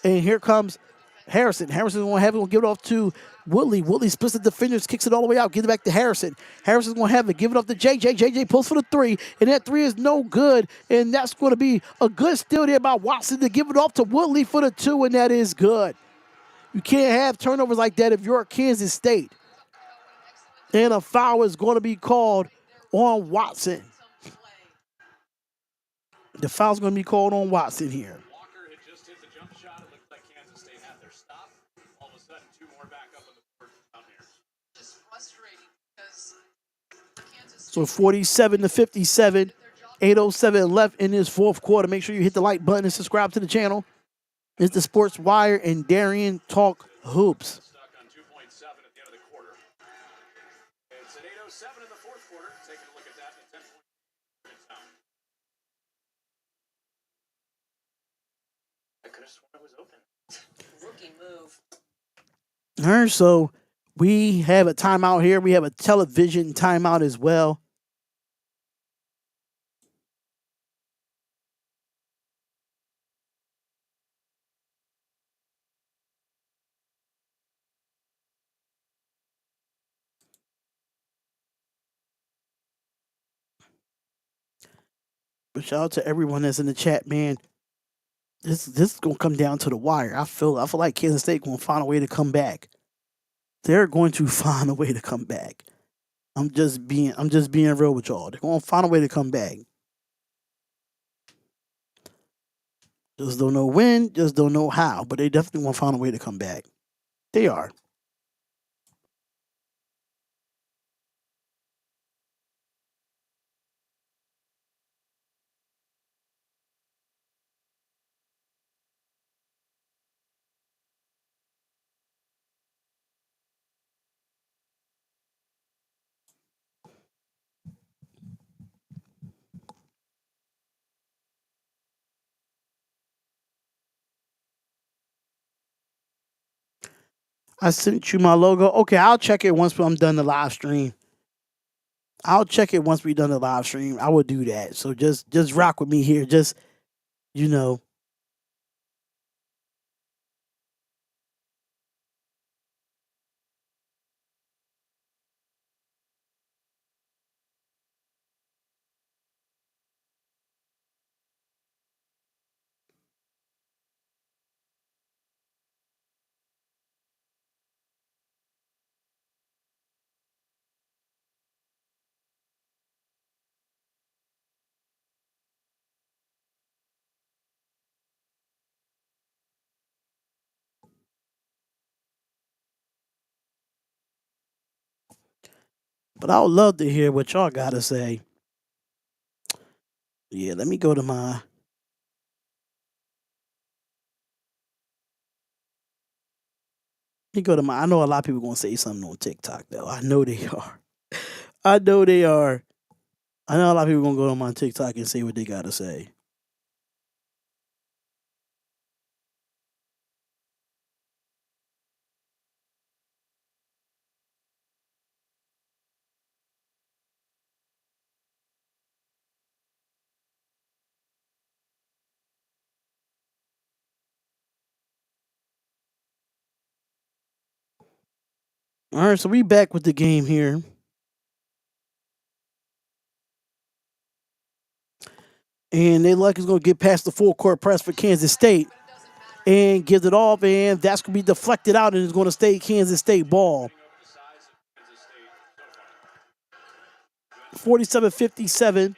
And here comes Harrison. Harrison's going to have it, going to give it off to Woodley. Woodley splits the defenders, kicks it all the way out, gives it back to Harrison. Harrison's going to have it, give it up to JJ. JJ pulls for the three, and that three is no good, and that's going to be a good steal there by Watson to give it off to Woodley for the two, and that is good. You can't have turnovers like that if you're Kansas State. And a foul is going to be called on Watson. The foul's going to be called on Watson here. Walker had just hit the jump shot. It looked like Kansas State had their stop. All of a sudden, two more back up on the board out here. Just frustrating because so 47-57, 8:07 left in this fourth quarter. Make sure you hit the like button and subscribe to the channel. It's the Sports Wire and Darian Talk Hoops. Stuck on 2.7 at the end of the quarter. It's an 8:07 in the fourth quarter. Taking a look at that in 10 points. I could have sworn it was open. Rookie move. All right, so we have a timeout here. We have a television timeout as well. But shout out to everyone that's in the chat, man. This is gonna come down to the wire. I feel like Kansas State gonna find a way to come back. They're going to find a way to come back. I'm just being real with y'all. They're gonna find a way to come back. Just don't know when, just don't know how, but they definitely gonna find a way to come back. They are. I sent you my logo. Okay, I'll check it once I'm done the live stream. I'll check it once we're done the live stream. I will do that. So just rock with me here. Just you know. But I would love to hear what y'all gotta say. Yeah, let me go to my. Let me go to my. I know a lot of people gonna say something on TikTok though. I know they are. I know they are. I know a lot of people gonna go on my TikTok and say what they gotta say. All right, so we back with the game here. And they luck is going to get past the full court press for Kansas State and gives it off, and that's going to be deflected out and it's going to stay Kansas State ball. 47-57.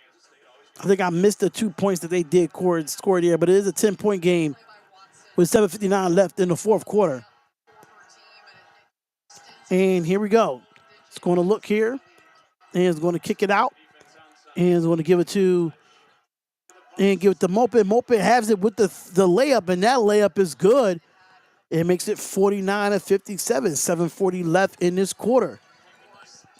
I think I missed the 2 points that they did score there, but it is a 10-point game with 7:59 left in the fourth quarter. And here we go. It's going to look here, and it's going to kick it out, and it's going to give it to Mopin. Mopin has it with the layup, and that layup is good. It makes it 49-57. 7:40 left in this quarter.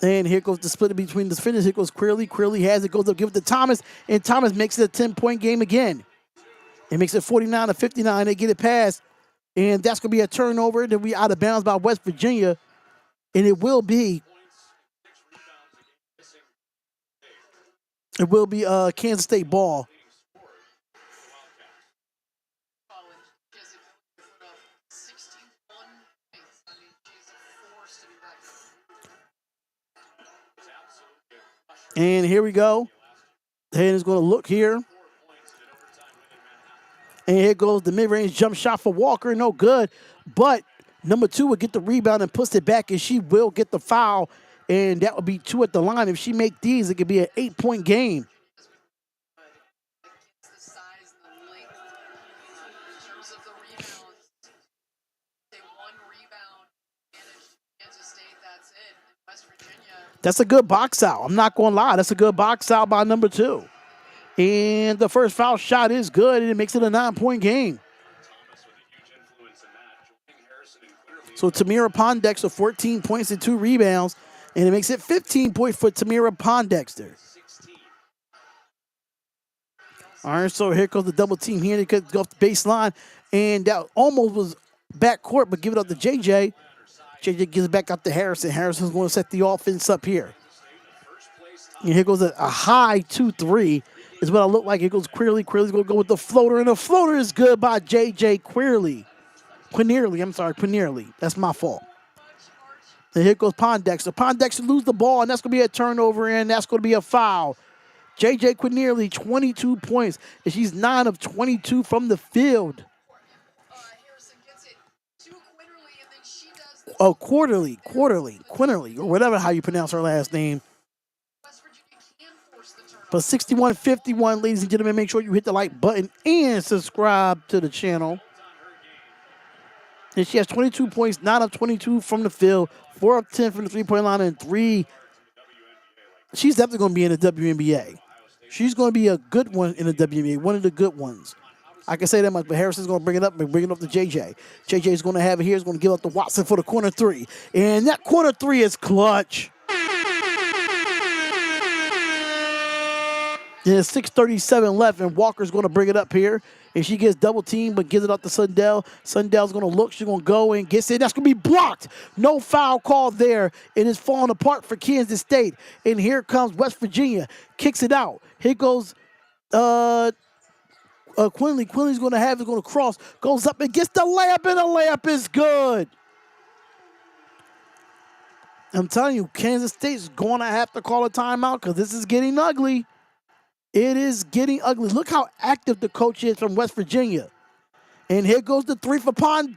And here goes the split between the finish. Here goes Queerly. Queerly has it, goes up, give it to Thomas, and Thomas makes it a 10-point game again. It makes it 49-59. They get it past, and that's going to be a turnover. Then we out of bounds by West Virginia, and it will be Kansas State ball. And here we go. And it's going to look here. And here goes the mid-range jump shot for Walker. No good. But number 2 will get the rebound and puts it back, and she will get the foul. And that would be 2 at the line. If she make these, it could be an 8-point game. That's a good box out. I'm not going to lie. That's a good box out by number 2. And the first foul shot is good, and it makes it a 9-point game. So Tamira Pondexter, 14 points and 2 rebounds, and it makes it 15 points for Tamira Pondexter. All right, so here comes the double team here. They could go off the baseline, and that almost was backcourt, but give it up to JJ. JJ gives it back up to Harrison. Harrison's going to set the offense up here. And here goes a high 2-3 is what I look like. It goes Queerly. Queerly's going to go with the floater, and the floater is good by JJ Queerly. Queerly. That's my fault. And here goes Pondexter. Pondexter lose the ball, and that's going to be a turnover, and that's going to be a foul. JJ Queerly, 22 points, and she's 9 of 22 from the field. Oh, Quinterly, or whatever how you pronounce her last name. But 61-51, ladies and gentlemen, make sure you hit the like button and subscribe to the channel. And she has 22 points, 9 of 22 from the field, 4 of 10 from the three-point line, and 3. She's definitely going to be in the WNBA. She's going to be a good one in the WNBA, one of the good ones. I can say that much, but Harrison's going to bring it up and bring it up to JJ. JJ is going to have it here. He's going to give it up to Watson for the corner 3. And that corner 3 is clutch. There's 6:37 left, and Walker's going to bring it up here. And she gets double teamed, but gives it up to Sundell. Sundell's going to look. She's going to go and gets it. That's going to be blocked. No foul call there. It is falling apart for Kansas State. And here comes West Virginia. Kicks it out. Here goes Quinley. Quinley's going to have it. Going to cross. Goes up and gets the layup, and the layup is good. I'm telling you, Kansas State's going to have to call a timeout because this is getting ugly. It is getting ugly. Look how active the coach is from West Virginia. And here goes the three for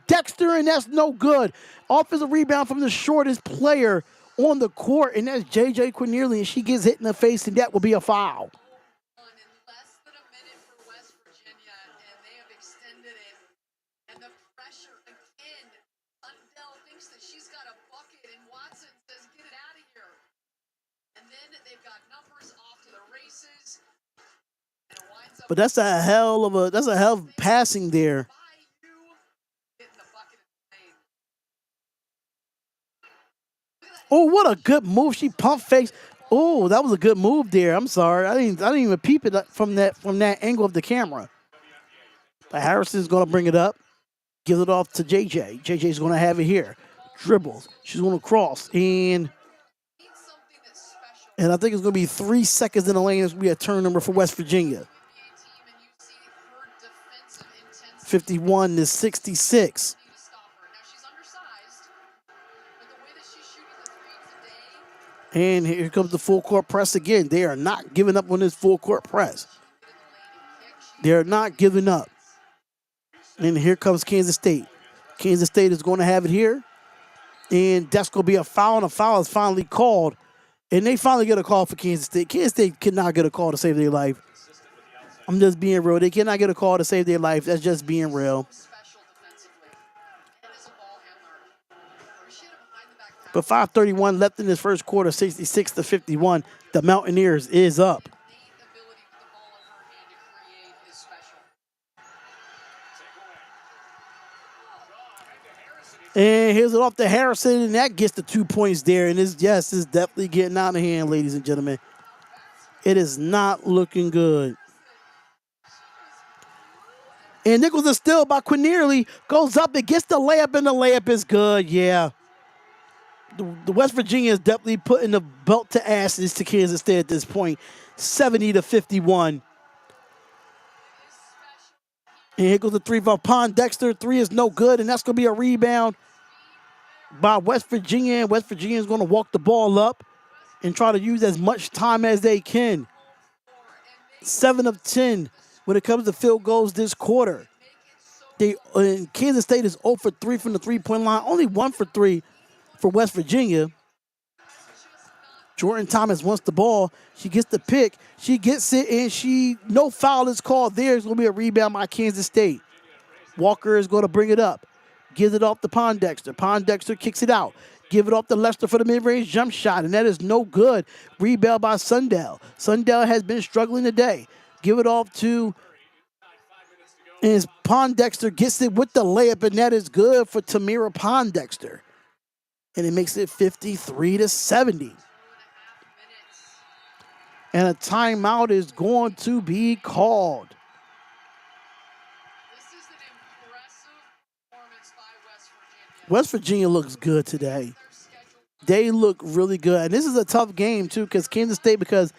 Dexter, and that's no good. Offensive rebound from the shortest player on the court, and that's J.J. Quinierly, and she gets hit in the face, and that will be a foul. In less than a minute for West Virginia, and they have extended it. And the pressure again. Sundell thinks that she's got a bucket, and Watson says, get it out of here. And then they've got numbers off to the races. But that's a hell of passing there. Oh, what a good move! She pump fakes. Oh, that was a good move there. I'm sorry, I didn't even peep it from that angle of the camera. But Harrison's gonna bring it up, give it off to JJ. JJ's gonna have it here. Dribbles. She's gonna cross and I think it's gonna be 3 seconds in the lane. It's gonna be a turnover for West Virginia. 51 to 66. And here comes the full court press again. They are not giving up on this full court press. They are not giving up. And here comes Kansas State. Kansas State is going to have it here. And that's going to be a foul, and a foul is finally called. And they finally get a call for Kansas State. Kansas State cannot get a call to save their life. I'm just being real. They cannot get a call to save their life. That's just being real. But 5:31 left in this first quarter, 66 to 51. The Mountaineers is up. And here's it off to Harrison, and that gets the 2 points there. And it's definitely getting out of hand, ladies and gentlemen. It is not looking good. And Nichols is still by Quinierly. Goes up and gets the layup, and the layup is good. Yeah. The West Virginia is definitely putting the belt to asses to Kansas State at this point. 70 to 51. And here goes the three for Dexter. Three is no good, and that's going to be a rebound by West Virginia. And West Virginia is going to walk the ball up and try to use as much time as they can. 7 of 10 when it comes to field goals this quarter. Kansas State is 0 for 3 from the three-point line. Only 1 for 3 for West Virginia. Jordan Thomas wants the ball. She gets the pick. She gets it, and no foul is called there. It's going to be a rebound by Kansas State. Walker is going to bring it up. Gives it off to Dexter. Dexter kicks it out. Give it off to Lester for the mid-range jump shot, and that is no good. Rebound by Sundell. Sundell has been struggling today. Give it off to Dexter gets it with the layup, and that is good for Tamira Dexter. And it makes it 53 to 70. And a timeout is going to be called. This is an impressive performance by West Virginia. West Virginia looks good today. They look really good. And this is a tough game, too, because Kansas State, because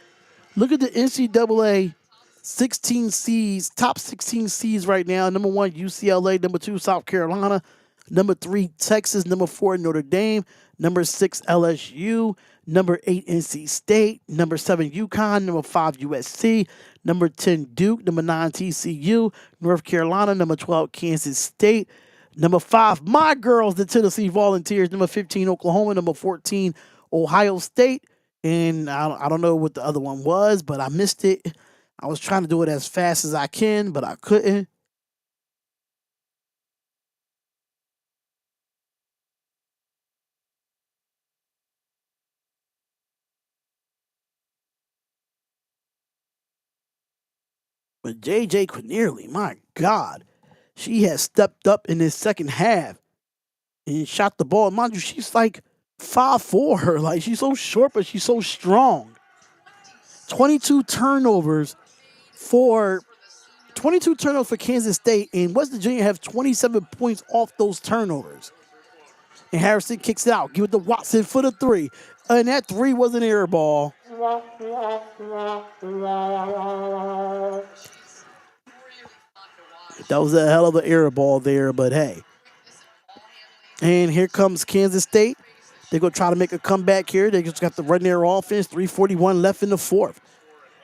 look at the NCAA 16 seeds, top 16 seeds right now. Number 1, UCLA. Number 2, South Carolina. Number 3, Texas. Number 4, Notre Dame. Number 6, LSU. Number 8, NC State. Number 7, UConn. Number 5, USC. Number 10, Duke. Number 9, TCU. North Carolina. Number 12, Kansas State. Number 5, my girls, the Tennessee Volunteers. Number 15, Oklahoma. Number 14, Ohio State. And I don't know what the other one was, but I missed it. I was trying to do it as fast as I can, but I couldn't. But J.J. Quinierly, my God, she has stepped up in this second half and shot the ball. Mind you, she's like 5'4". Like, she's so short, but she's so strong. 22 turnovers for 22 turnovers for Kansas State, and West Virginia have 27 points off those turnovers. And Harrison kicks it out. Give it to Watson for the three. And that three was an air ball. That was a hell of an air ball there, but hey. And here comes Kansas State. They're going to try to make a comeback here. They just got to run their offense. 3:41 left in the fourth.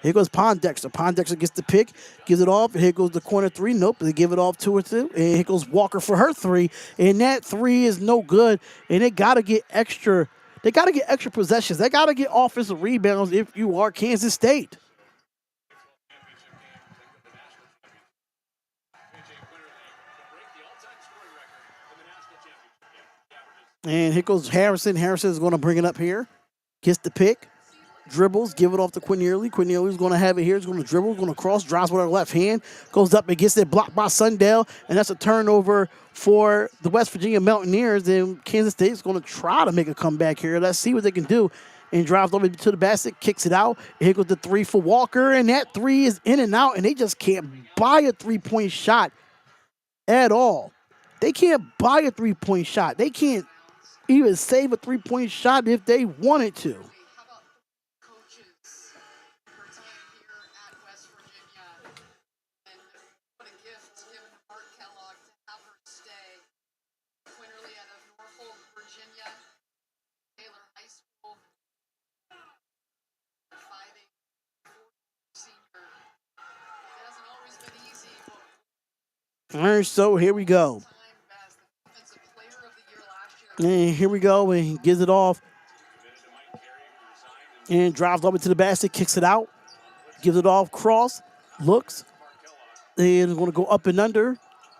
Here goes Pondexter. Pondexter gets the pick, gives it off. Here goes the corner three. Nope, they give it off 2 or 2. And here goes Walker for her three. And that three is no good. And they got to get extra. They got to get extra possessions. They got to get offensive rebounds if you are Kansas State. And here goes Harrison. Harrison is going to bring it up here. Gets the pick. Dribbles, give it off to Quinierly. Quinierly's going to have it here. He's going to dribble, going to cross, drives with her left hand, goes up and gets it blocked by Sundell, and that's a turnover for the West Virginia Mountaineers. And Kansas State's going to try to make a comeback here. Let's see what they can do. And drives over to the basket, kicks it out. And here goes the three for Walker, and that three is in and out, and they just can't buy a three-point shot at all. They can't buy a three-point shot. They can't even save a three-point shot if they wanted to. All right, so here we go. And here we go, and he gives it off. And drives over to the basket, kicks it out. Gives it off, cross, looks. And is going to go up and under.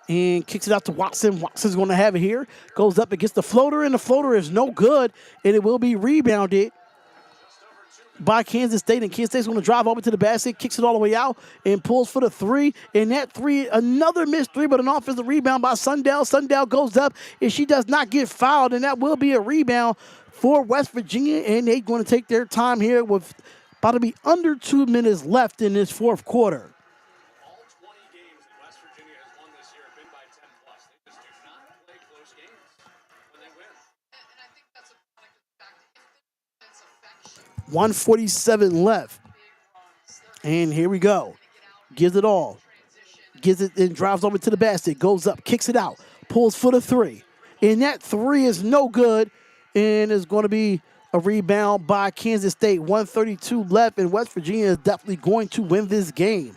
And kicks it out to Watson. Watson's going to have it here. Goes up against the floater, and the floater is no good. And it will be rebounded by Kansas State, and Kansas State's going to drive over to the basket, kicks it all the way out, and pulls for the three. And that three, another missed three, but an offensive rebound by Sundell. Sundell goes up, and she does not get fouled, and that will be a rebound for West Virginia, and they're going to take their time here with about to be under 2 minutes left in this fourth quarter. All 20 games that West Virginia has won this year have been by 10 plus. They just do not play close games when they win. And I think that's a product of the fact that if the defense affects you, 1:47 left. And here we go. Gives it all. Gives it and drives over to the basket. Goes up, kicks it out. Pulls for the three. And that three is no good. And it's going to be a rebound by Kansas State. 1:32 left. And West Virginia is definitely going to win this game.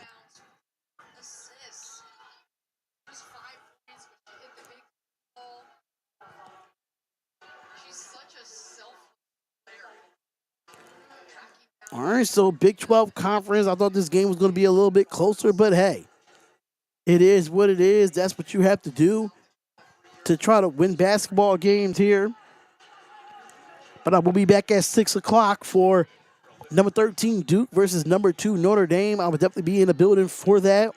All right, so Big 12 Conference. I thought this game was going to be a little bit closer, but hey, it is what it is. That's what you have to do to try to win basketball games here. But I will be back at 6 o'clock for number 13 Duke versus number 2 Notre Dame. I will definitely be in the building for that.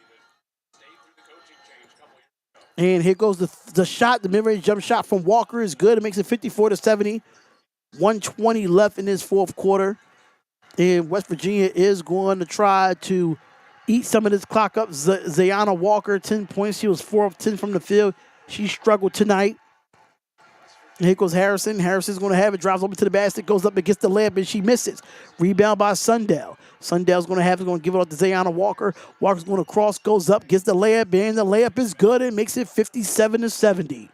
And here goes the shot. The mid-range jump shot from Walker is good. It makes it 54-70. 1:20 left in this fourth quarter. And West Virginia is going to try to eat some of this clock up. Zayana Walker, 10 points. She was 4 of 10 from the field. She struggled tonight. And here goes Harrison. Harrison's going to have it. Drives over to the basket. Goes up against the layup, and she misses. Rebound by Sundell. Sundell's going to have it. Going to give it off to Zayana Walker. Walker's going to cross. Goes up. Gets the layup, and the layup is good. And makes it 57-70.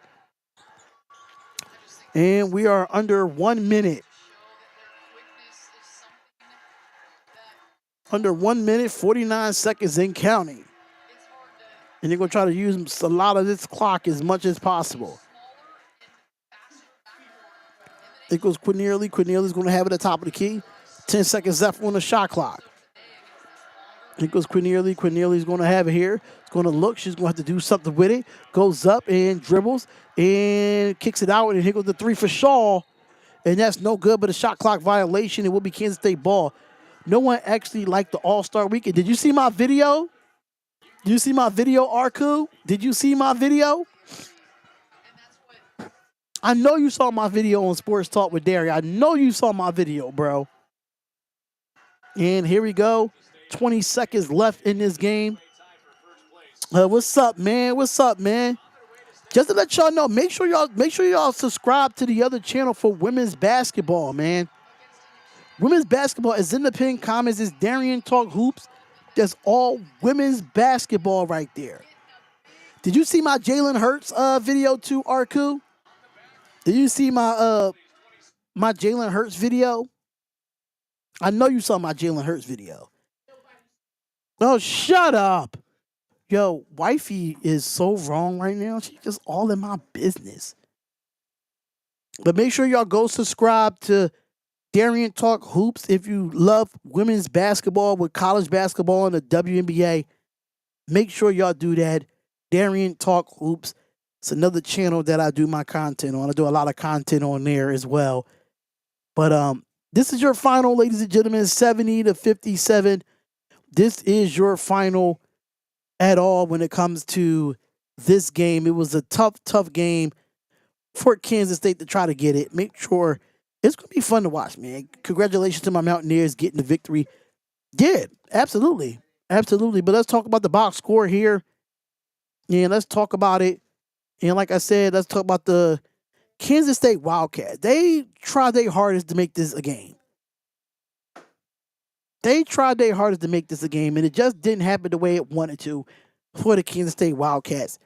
And we are under 1 minute. Under 1 minute, 49 seconds and counting. And they're going to try to use a lot of this clock as much as possible. It goes Quinierly. Quinierly's going to have it at the top of the key. 10 seconds left on the shot clock. It goes Quinierly. Quinierly's going to have it here. It's going to look. She's going to have to do something with it. Goes up and dribbles and kicks it out. And here goes the three for Shaw. And that's no good, but a shot clock violation. It will be Kansas State ball. No one actually liked the All-Star Weekend. Did you see my video? Did you see my video, Arku? Did you see my video? I know you saw my video on Sports Talk with Derry. I know you saw my video, bro. And here we go. 20 seconds left in this game. What's up, man? What's up, man? Just to let y'all know, make sure y'all subscribe to the other channel for women's basketball, man. Women's basketball is in the pinned comments. It's Darian Talk Hoops. That's all women's basketball right there. Did you see my Jalen Hurts video too, Arku? Did you see my Jalen Hurts video? I know you saw my Jalen Hurts video. Oh, shut up. Yo, wifey is so wrong right now. She's just all in my business. But make sure y'all go subscribe to Darian Talk Hoops if you love women's basketball with college basketball and the WNBA. Make sure y'all do that. Darian Talk Hoops. It's another channel that I do my content on. I do a lot of content on there as well. But this is your final, ladies and gentlemen, 70-57. This is your final at all when it comes to this game. It was a tough game for Kansas State to try to get it. Make sure it's going to be fun to watch, man. Congratulations to my Mountaineers getting the victory. Yeah, absolutely. Absolutely. But let's talk about the box score here. And let's talk about it. And like I said, let's talk about the Kansas State Wildcats. They tried their hardest to make this a game. And it just didn't happen the way it wanted to for the Kansas State Wildcats.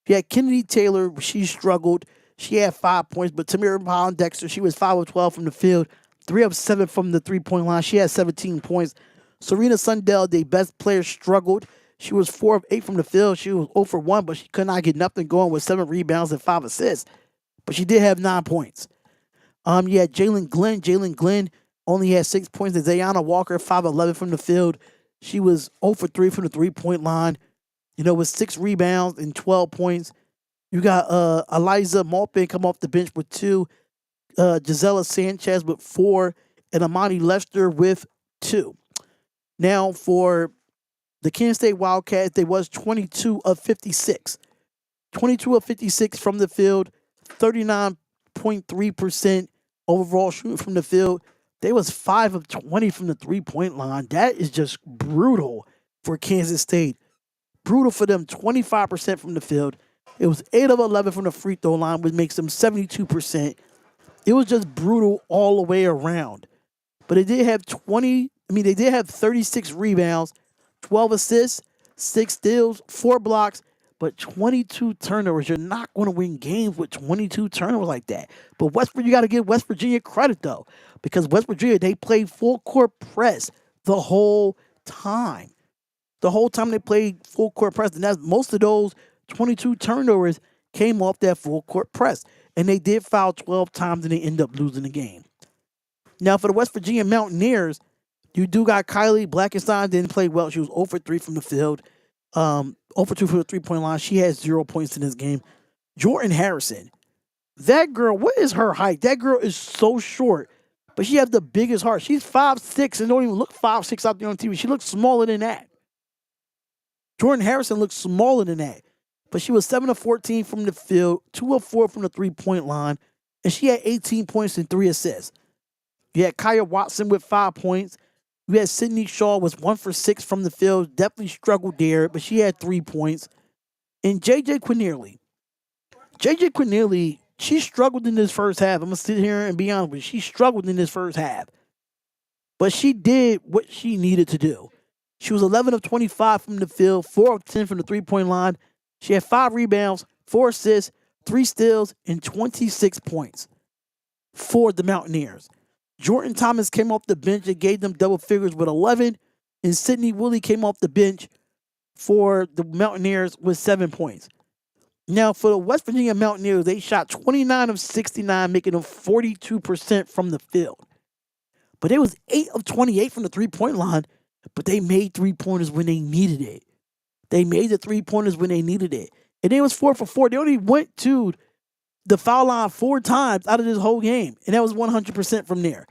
You had Kennedy Taylor. She struggled. She had 5 points, but Tamira Pound-Dexter, she was 5 of 12 from the field, 3 of 7 from the three-point line. She had 17 points. Serena Sundell, the best player, struggled. She was 4 of 8 from the field. She was 0 for 1, but she could not get nothing going with 7 rebounds and 5 assists. But she did have 9 points. You had Jalen Glenn. Jalen Glenn only had 6 points. And Zayana Walker, 5 of 11 from the field. She was 0 for 3 from the three-point line, with 6 rebounds and 12 points. You got Eliza Maupin come off the bench with 2, Gisela Sanchez with 4, and Amani Lester with 2. Now for the Kansas State Wildcats, they was 22 of 56. 22 of 56 from the field, 39.3% overall shooting from the field. They was 5 of 20 from the three-point line. That is just brutal for Kansas State. Brutal for them, 25% from the field. It was 8 of 11 from the free throw line, which makes them 72%. It was just brutal all the way around. But they did have 36 rebounds, 12 assists, 6 steals, 4 blocks, but 22 turnovers. You're not going to win games with 22 turnovers like that. But you got to give West Virginia credit, though, because West Virginia, they played full court press the whole time. The whole time they played full court press, and that's most of those 22 turnovers came off that full court press. And they did foul 12 times, and they end up losing the game. Now, for the West Virginia Mountaineers, you do got Kylie Blackenstein, didn't play well. She was 0 for 3 from the field, 0 for 2 from the three-point line. She has 0 points in this game. Jordan Harrison, that girl, what is her height? That girl is so short, but she has the biggest heart. She's 5'6" and don't even look 5'6" out there on TV. She looks smaller than that. Jordan Harrison looks smaller than that. But she was 7 of 14 from the field, 2 of 4 from the three-point line, and she had 18 points and 3 assists. You had Kaya Watson with 5 points. You had Sydney Shaw was 1 for 6 from the field, definitely struggled there, but she had 3 points. And JJ Quinierly, she struggled in this first half. I'm going to sit here and be honest with you. She struggled in this first half. But she did what she needed to do. She was 11 of 25 from the field, 4 of 10 from the three-point line. She had 5 rebounds, 4 assists, 3 steals, and 26 points for the Mountaineers. Jordan Thomas came off the bench and gave them double figures with 11, and Sydney Woolley came off the bench for the Mountaineers with 7 points. Now, for the West Virginia Mountaineers, they shot 29 of 69, making them 42% from the field. But it was 8 of 28 from the three-point line, but they made three-pointers when they needed it. They made the three-pointers when they needed it. And it was 4 for 4. They only went to the foul line 4 times out of this whole game, and that was 100% from there.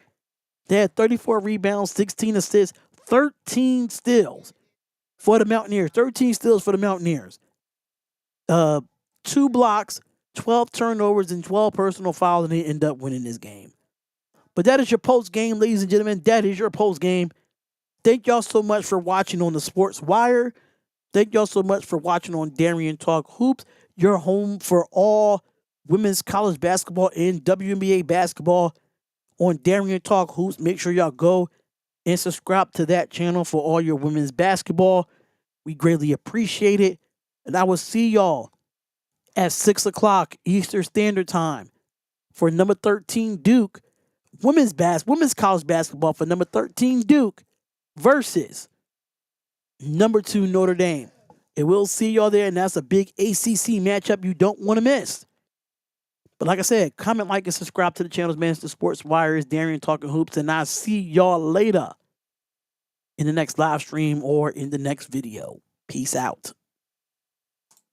They had 34 rebounds, 16 assists, 13 steals for the Mountaineers. 13 steals for the Mountaineers. 2 blocks, 12 turnovers, and 12 personal fouls, and they end up winning this game. But that is your post game, ladies and gentlemen. That is your post game. Thank y'all so much for watching on the Sports Wire. Thank y'all so much for watching on Darian Talk Hoops, your home for all women's college basketball and WNBA basketball on Darian Talk Hoops. Make sure y'all go and subscribe to that channel for all your women's basketball. We greatly appreciate it. And I will see y'all at 6 o'clock Eastern Standard Time for number 13 Duke, women's college basketball for number 13 Duke versus number 2 Notre Dame. And we'll see y'all there, and that's a big ACC matchup you don't want to miss. But like I said, comment, like, and subscribe to the channels, man. It's the Sports Wires, Darian Talking Hoops, and I'll see y'all later in the next live stream or in the next video. Peace out.